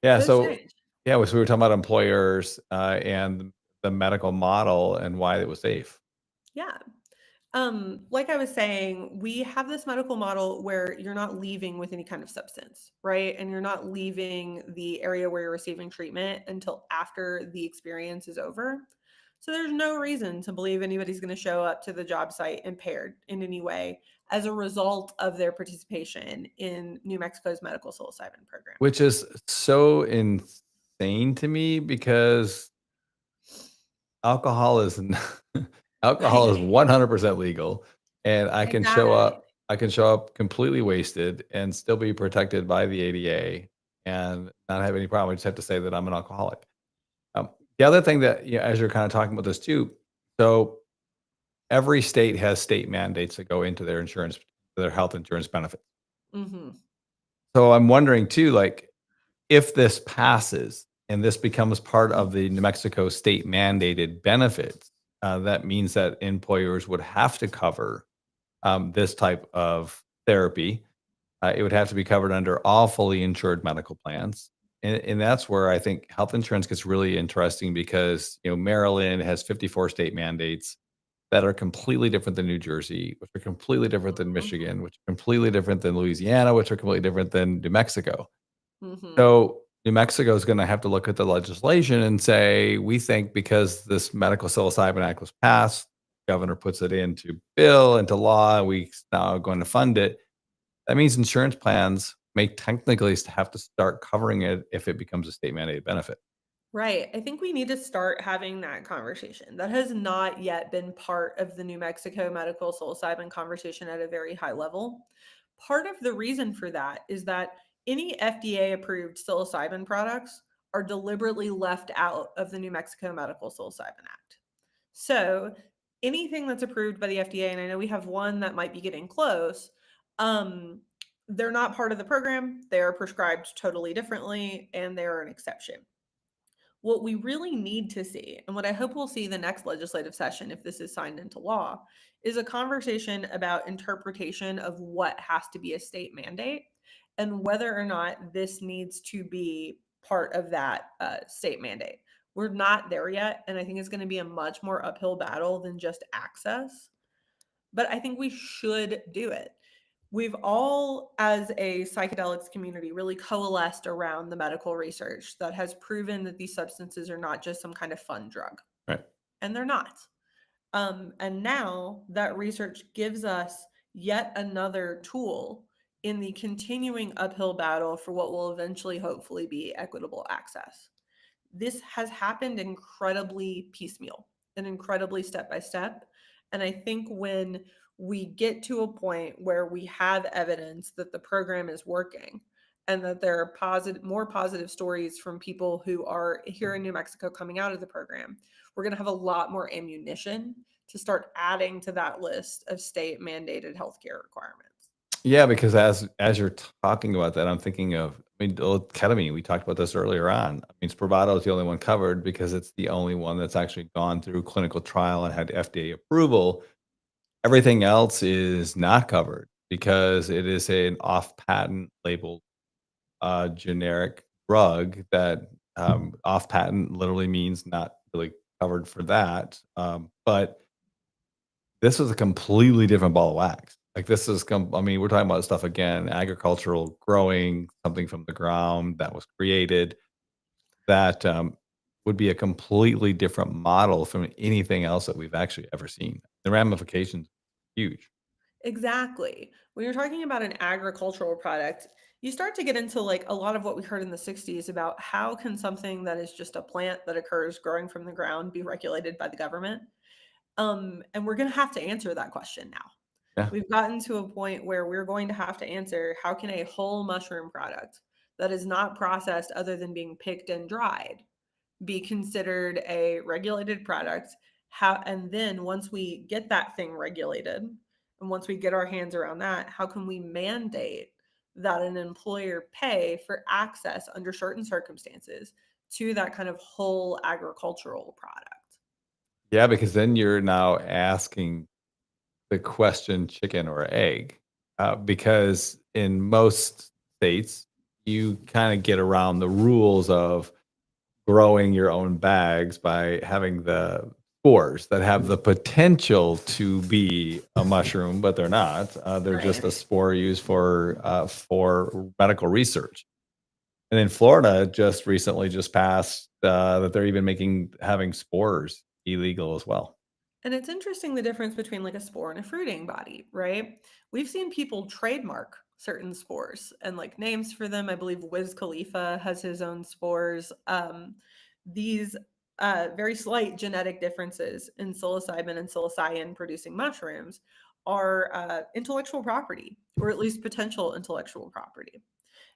yeah, So so strange. yeah, so we were talking about employers and the medical model and why it was safe. Yeah. Like I was saying, we have this medical model where you're not leaving with any kind of substance, right? And you're not leaving the area where you're receiving treatment until after the experience is over. So there's no reason to believe anybody's going to show up to the job site impaired in any way as a result of their participation in New Mexico's medical psilocybin program. Which is so insane to me because alcohol is n alcohol is Right. 100% legal, and Exactly. I can show up completely wasted and still be protected by the ADA and not have any problem. I just have to say that I'm an alcoholic. The other thing that, yeah, as you're kinda talking about this too, so every state has state mandates that go into their health insurance benefits. Hmm. So I'm wondering too, like, if this passes and this becomes part of the New Mexico state mandated benefits, that means that employers would have to cover this type of therapy. It would have to be covered under all fully insured medical plans. And that's where I think health insurance gets really interesting because, Maryland has 54 state mandates that are completely different than New Jersey, which are completely different than Michigan, which are completely different than Louisiana, which are completely different than New Mexico. Hmm. So New Mexico is going to have to look at the legislation and say, we think because this Medical Psilocybin Act was passed, governor puts it into bill, into law, we now are going to fund it. That means insurance plans may technically have to start covering it if it becomes a state mandated benefit. Right. I think we need to start having that conversation. That has not yet been part of the New Mexico medical psilocybin conversation at a very high level. Part of the reason for that is that any FDA approved psilocybin products are deliberately left out of the New Mexico Medical Psilocybin Act. So anything that's approved by the FDA, and I know we have one that might be getting close, um, they're not part of the program. They are prescribed totally differently, and they're an exception. What we really need to see, and what I hope we'll see the next legislative session, if this is signed into law, is a conversation about interpretation of what has to be a state mandate and whether or not this needs to be part of that state mandate. We're not there yet, and I think it's going to be a much more uphill battle than just access, but I think we should do it. We've all, as a psychedelics community, really coalesced around the medical research that has proven that these substances are not just some kind of fun drug, Right. and they're not. And now that research gives us yet another tool in the continuing uphill battle for what will eventually, hopefully, be equitable access. This has happened incredibly piecemeal and incredibly step by step. And I think when we get to a point where we have evidence that the program is working, and that there are more positive stories from people who are here in New Mexico coming out of the program, we're going to have a lot more ammunition to start adding to that list of state mandated healthcare requirements. Yeah, because as you're talking about that, I'm thinking of, I mean, ketamine. We talked about this earlier on. I mean, Spravato is the only one covered because it's the only one that's actually gone through clinical trial and had FDA approval. Everything else is not covered because it is an off-patent labeled generic drug that off patent literally means not really covered for that. But this is a completely different ball of wax. Like this is, I mean, we're talking about stuff again, agricultural growing something from the ground that was created that would be a completely different model from anything else that we've actually ever seen. The ramifications huge. Exactly. When you're talking about an agricultural product, you start to get into like a lot of what we heard in the 60s about how can something that is just a plant that occurs growing from the ground be regulated by the government? And we're going to have to answer that question now. Yeah. We've gotten to a point where we're going to have to answer, how can a whole mushroom product that is not processed other than being picked and dried be considered a regulated product? How, and then once we get that thing regulated and once we get our hands around that, how can we mandate that an employer pay for access under certain circumstances to that kind of whole agricultural product? Yeah, because then you're now asking the question chicken or egg, because in most states, you kind of get around the rules of growing your own bags by having the spores that have the potential to be a mushroom, but they're not. They're just Right. a spore used for medical research. And in Florida, just recently just passed that they're even making having spores illegal as well. And it's interesting the difference between like a spore and a fruiting body, right? We've seen people trademark certain spores and like names for them. I believe Wiz Khalifa has his own spores. These very slight genetic differences in psilocybin and psilocybin producing mushrooms are intellectual property, or at least potential intellectual property.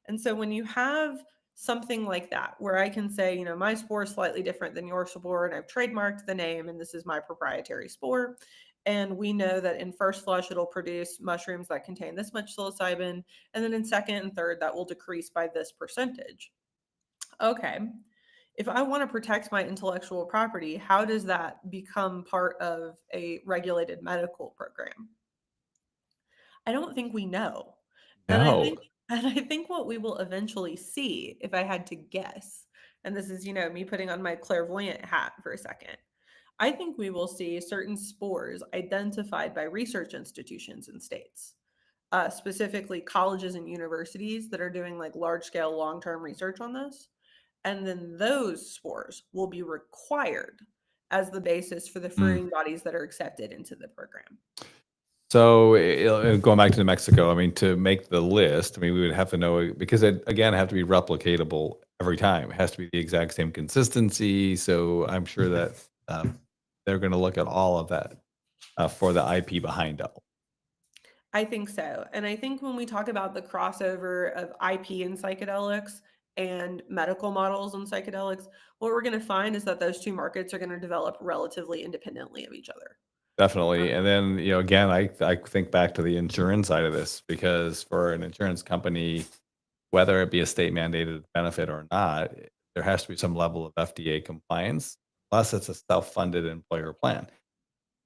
And so when you have something like that, where I can say, you know, my spore is slightly different than your spore, and I've trademarked the name, and this is my proprietary spore. And we know that in first flush, it'll produce mushrooms that contain this much psilocybin. And then in second and third, that will decrease by this percentage. Okay. If I want to protect my intellectual property, how does that become part of a regulated medical program? I don't think we know. And I No. think and I think what we will eventually see, if I had to guess, and this is, you know, me putting on my clairvoyant hat for a second. I think we will see certain spores identified by research institutions in states, specifically colleges and universities that are doing like large scale long term research on this. And then those spores will be required as the basis for the Mm. fruiting bodies that are accepted into the program. So, going back to New Mexico, I mean, to make the list, I mean, we would have to know because it again have to be replicatable every time. It has to be the exact same consistency. So, I'm sure that they're going to look at all of that for the IP behind it. I think so. And I think when we talk about the crossover of IP and psychedelics and medical models and psychedelics, what we're going to find is that those two markets are going to develop relatively independently of each other. Definitely. Um, And then, again, I think back to the insurance side of this because for an insurance company, whether it be a state mandated benefit or not, there has to be some level of FDA compliance, unless it's a self funded employer plan.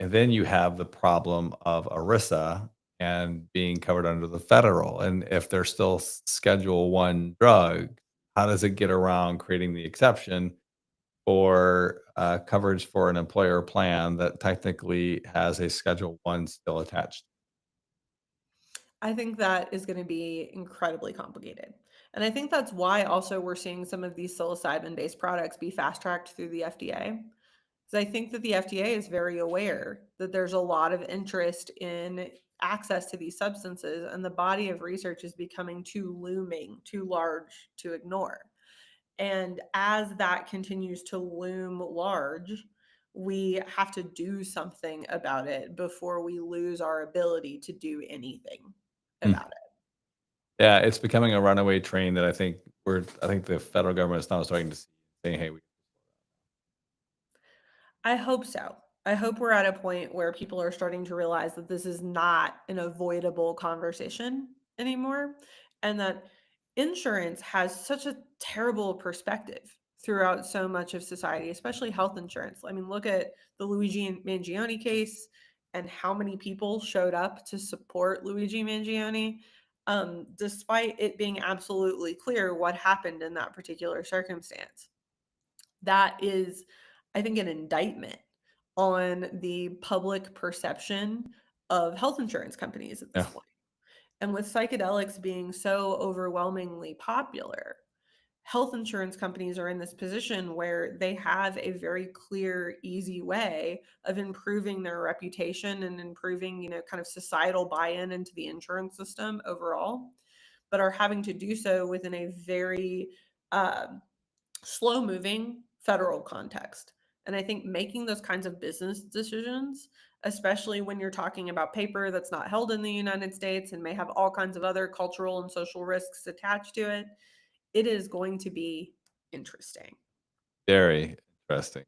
And then you have the problem of ERISA and being covered under the federal. And if they're still Schedule One drug, how does it get around creating the exception for coverage for an employer plan that technically has a Schedule One still attached? I think that is going to be incredibly complicated. And I think that's why also we're seeing some of these psilocybin based products be fast tracked through the FDA. Because I think that the FDA is very aware that there's a lot of interest in access to these substances, and the body of research is becoming too looming, too large to ignore. And as that continues to loom large, we have to do something about it before we lose our ability to do anything Hmm. about it. Yeah, it's becoming a runaway train that I think the federal government is now starting to see, saying, "Hey, we." I hope so. I hope we're at a point where people are starting to realize that this is not an avoidable conversation anymore, and that insurance has such a terrible perspective throughout so much of society, especially health insurance. I mean, look at the Luigi Mangione case and how many people showed up to support Luigi Mangione, despite it being absolutely clear what happened in that particular circumstance. That is, I think, an indictment on the public perception of health insurance companies at this Yeah, point. And with psychedelics being so overwhelmingly popular, health insurance companies are in this position where they have a very clear, easy way of improving their reputation and improving, kind of societal buy-in into the insurance system overall, but are having to do so within a very um, slow moving federal context. And I think making those kinds of business decisions, especially when you're talking about paper that's not held in the United States and may have all kinds of other cultural and social risks attached to it, it is going to be interesting. very interesting.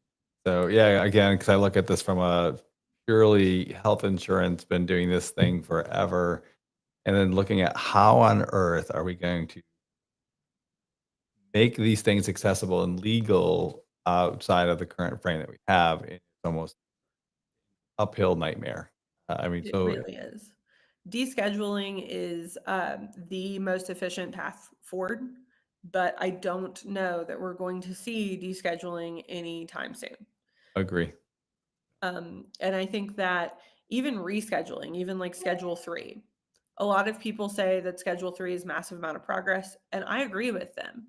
So, yeah, again, because I look at this from a purely health insurance, been doing this thing forever, and then looking at how on earth are we going to make these things accessible and legal outside of the current frame that we have. It's almost uphill nightmare. I mean, It so really is. Descheduling is the most efficient path forward, but I don't know that we're going to see descheduling anytime soon. agree. And I think that even rescheduling, even like Schedule 3, a lot of people say that Schedule 3 is massive amount of progress, and I agree with them.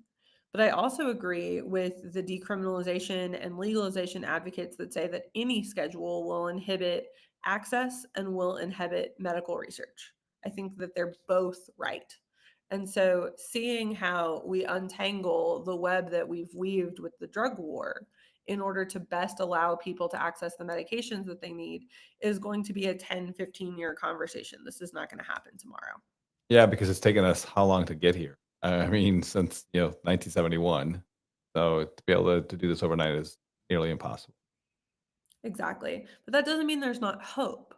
But I also agree with the decriminalization and legalization advocates that say that any schedule will inhibit access and will inhibit medical research. I think that they're both right. And so seeing how we untangle the web that we've weaved with the drug war in order to best allow people to access the medications that they need is going to be a 10, 15-year conversation. This is not going to happen tomorrow. Yeah, because it's taken us how long to get here? I mean, since 1971. So to be able to do this overnight is nearly impossible. Exactly. But that doesn't mean there's not hope.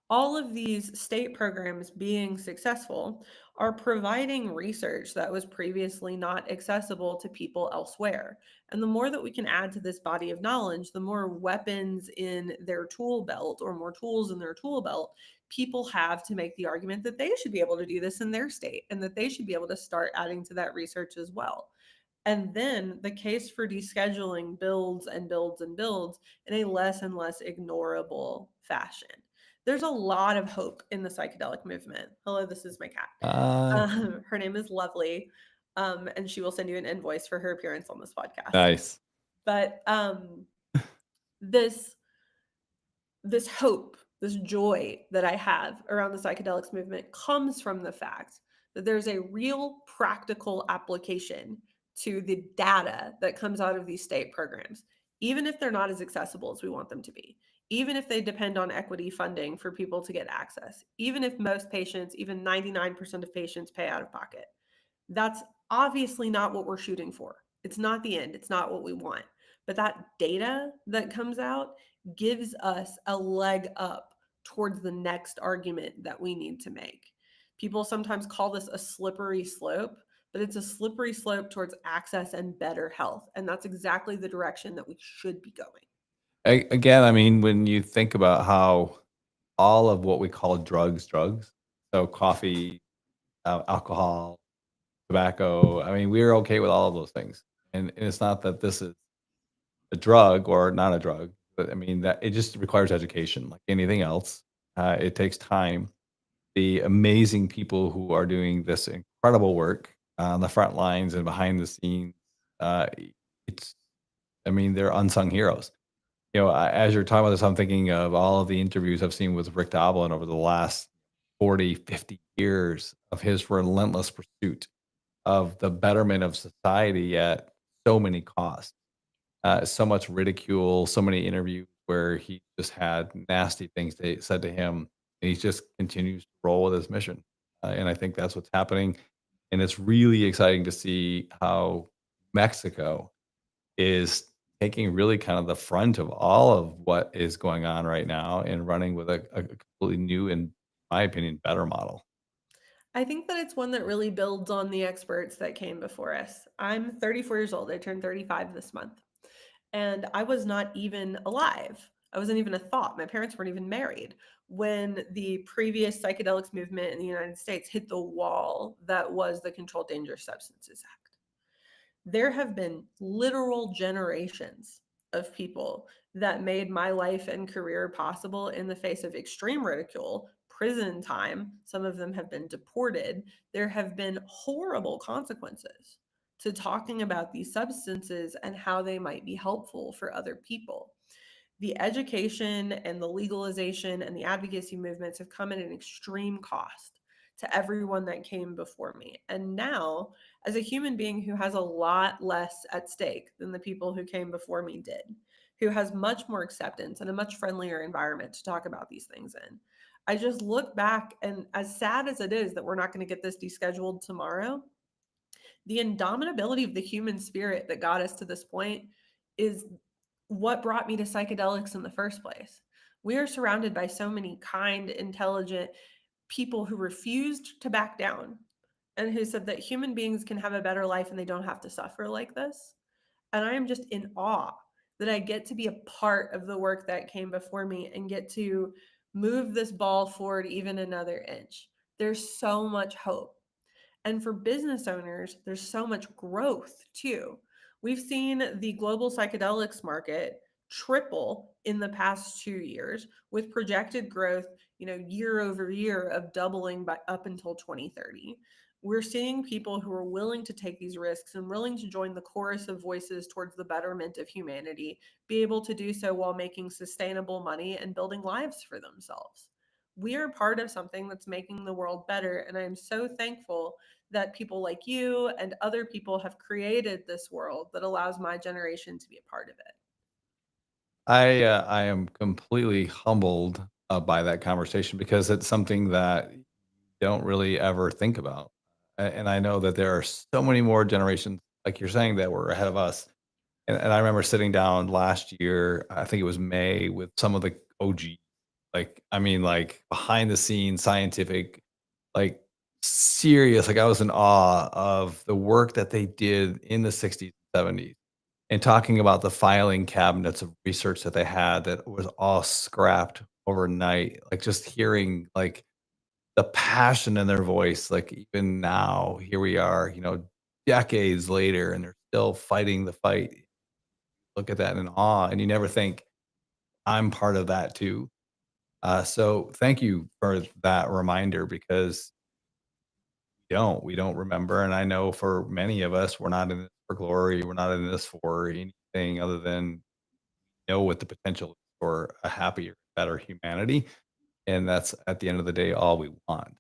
All of these state programs being successful are providing research that was previously not accessible to people elsewhere. And the more that we can add to this body of knowledge, the more weapons in their tool belt or more tools in their tool belt people have to make the argument that they should be able to do this in their state and that they should be able to start adding to that research as well. And then the case for descheduling builds and builds and builds in a less and less ignorable fashion. There's a lot of hope in the psychedelic movement. Hello, this is my cat. Uh, Her name is Lovely, and she will send you an invoice for her appearance on this podcast. nice. But this this hope, this joy that I have around the psychedelics movement comes from the fact that there's a real practical application to the data that comes out of these state programs, even if they're not as accessible as we want them to be, even if they depend on equity funding for people to get access, even if most patients, even 99% of patients, pay out of pocket. That's obviously not what we're shooting for. It's not the end, it's not what we want. But that data that comes out gives us a leg up towards the next argument that we need to make. People sometimes call this a slippery slope, but it's a slippery slope towards access and better health. And that's exactly the direction that we should be going. Again, I mean, when you think about how all of what we call drugs, so coffee, alcohol, tobacco, I mean, we're okay with all of those things. And it's not that this is a drug or not a drug, but I mean, that it just requires education like anything else. It takes time. The amazing people who are doing this incredible work on the front lines and behind the scenes, uh, it's, I mean, they're unsung heroes. As you're talking about this, I'm thinking of all of the interviews I've seen with Rick Doblin over the last 40, 50 years of his relentless pursuit of the betterment of society at so many costs. So much ridicule, so many interviews where he just had nasty things they said to him, and he just continues to roll with his mission. And I think that's what's happening. And it's really exciting to see how Mexico is taking really kind of the front of all of what is going on right now and running with a completely new and, in my opinion, better model. I think that it's one that really builds on the experts that came before us. I'm 34 years old. I turned 35 this month. And I was not even alive. I wasn't even a thought. My parents weren't even married when the previous psychedelics movement in the United States hit the wall that was the Controlled Dangerous Substances Act. There have been literal generations of people that made my life and career possible in the face of extreme ridicule, prison time. Some of them have been deported. There have been horrible consequences to talking about these substances and how they might be helpful for other people. The education and the legalization and the advocacy movements have come at an extreme cost to everyone that came before me. And now, as a human being who has a lot less at stake than the people who came before me did, who has much more acceptance and a much friendlier environment to talk about these things in, I just look back, and as sad as it is that we're not going to get this descheduled tomorrow, the indomitability of the human spirit that got us to this point is what brought me to psychedelics in the first place. We are surrounded by so many kind, intelligent people who refused to back down and who said that human beings can have a better life and they don't have to suffer like this. And I am just in awe that I get to be a part of the work that came before me and get to move this ball forward even another inch. There's so much hope. And for business owners, there's so much growth too. We've seen the global psychedelics market triple in the past 2 years with projected growth, year over year of doubling by up until 2030. We're seeing people who are willing to take these risks and willing to join the chorus of voices towards the betterment of humanity, be able to do so while making sustainable money and building lives for themselves. We are part of something that's making the world better. And I'm so thankful that people like you and other people have created this world that allows my generation to be a part of it. I am completely humbled by that conversation because it's something that you don't really ever think about. And I know that there are so many more generations, like you're saying, that were ahead of us. And I remember sitting down last year, I think it was May, with some of the OG, like, I mean, like behind the scenes, scientific, like serious. Like I was in awe of the work that they did in the 60s, 70s, and talking about the filing cabinets of research that they had that was all scrapped overnight. Like just hearing like the passion in their voice, like even now, here we are, decades later, and they're still fighting the fight. Look at that in awe, and you never think I'm part of that too. So thank you for that reminder because we don't remember, and I know for many of us, we're not in this for glory. We're not in this for anything other than know what the potential is for a happier, better humanity, and that's at the end of the day all we want.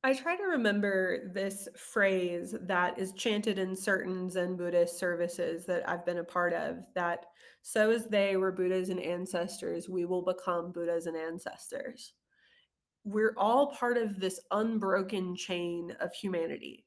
I try to remember this phrase that is chanted in certain Zen Buddhist services that I've been a part of, that so as they were Buddhas and ancestors, we will become Buddhas and ancestors. We're all part of this unbroken chain of humanity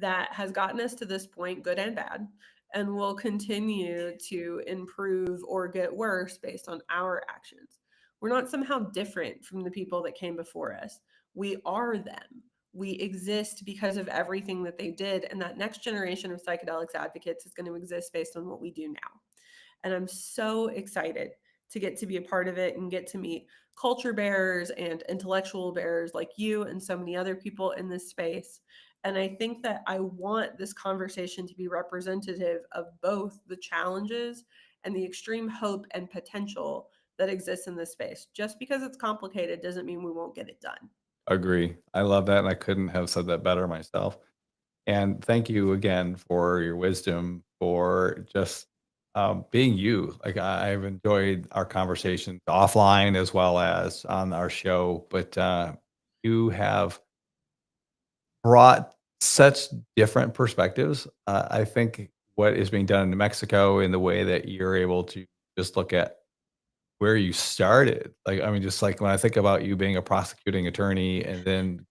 that has gotten us to this point, good and bad, and will continue to improve or get worse based on our actions. We're not somehow different from the people that came before us. We are them. We exist because of everything that they did. And that next generation of psychedelics advocates is going to exist based on what we do now. And I'm so excited to get to be a part of it and get to meet culture bearers and intellectual bearers like you and so many other people in this space. And I think that I want this conversation to be representative of both the challenges and the extreme hope and potential that exists in this space. Just because it's complicated doesn't mean we won't get it done. Agree. I love that, and I couldn't have said that better myself. And thank you again for your wisdom, for just being you. Like I've enjoyed our conversations offline as well as on our show, but you have brought such different perspectives. I think what is being done in New Mexico in the way that you're able to just look at where you started. Like, I mean, just like when I think about you being a prosecuting attorney and then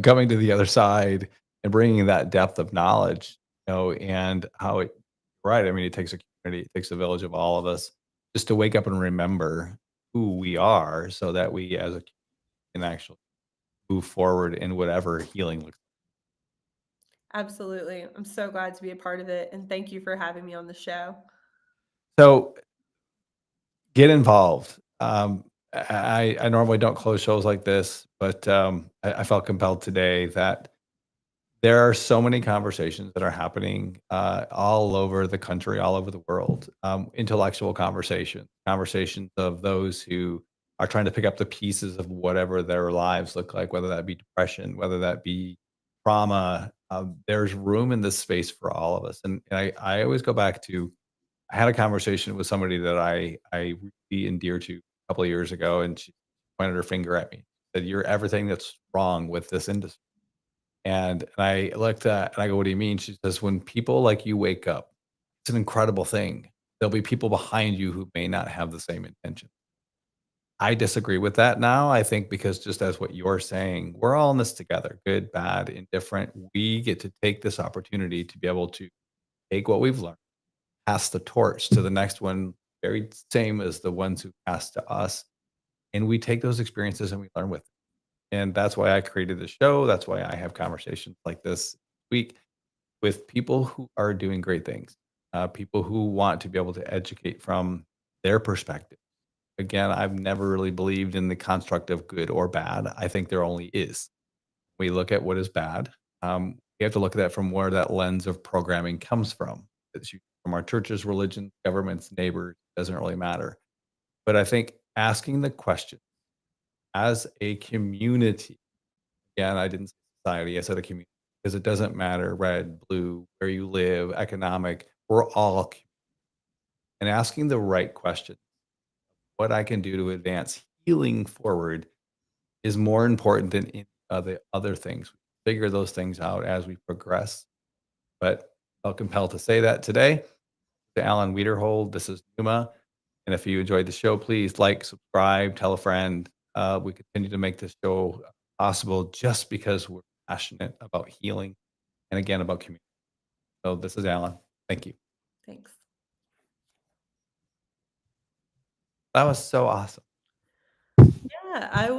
coming to the other side and bringing that depth of knowledge, and how it, right. I mean, it takes a community, it takes a village of all of us just to wake up and remember who we are so that we as a community can actually move forward in whatever healing looks. Absolutely. I'm so glad to be a part of it. And thank you for having me on the show. So get involved. I normally don't close shows like this, but I felt compelled today that there are so many conversations that are happening all over the country, all over the world. Intellectual conversations of those who are trying to pick up the pieces of whatever their lives look like, whether that be depression, whether that be trauma. There's room in this space for all of us, and I always go back to, I had a conversation with somebody that I really endear to a couple of years ago, and she pointed her finger at me, said, "You're everything that's wrong with this industry." And I looked at, and I go, "What do you mean?" She says, "When people like you wake up, it's an incredible thing. There'll be people behind you who may not have the same intention." I disagree with that now. I think because just as what you're saying, we're all in this together, good, bad, indifferent. We get to take this opportunity to be able to take what we've learned, pass the torch to the next one, very same as the ones who passed to us. And we take those experiences and we learn with it. And that's why I created the show. That's why I have conversations like this week with people who are doing great things, people who want to be able to educate from their perspective. Again, I've never really believed in the construct of good or bad. I think there only is. We look at what is bad. We have to look at that from where that lens of programming comes from. It's from our churches, religion, governments, neighbors, doesn't really matter. But I think asking the question as a community, again, I didn't say society, I said a community, because it doesn't matter red, blue, where you live, economic, we're all and asking the right question, what I can do to advance healing forward is more important than any of the other things. Figure those things out as we progress. But felt compelled to say that today. To Alan Wiederhold, this is Numa. And if you enjoyed the show, please like, subscribe, tell a friend. We continue to make this show possible just because we're passionate about healing and again about community. So this is Alan. Thank you. Thanks. That was so awesome. Yeah, I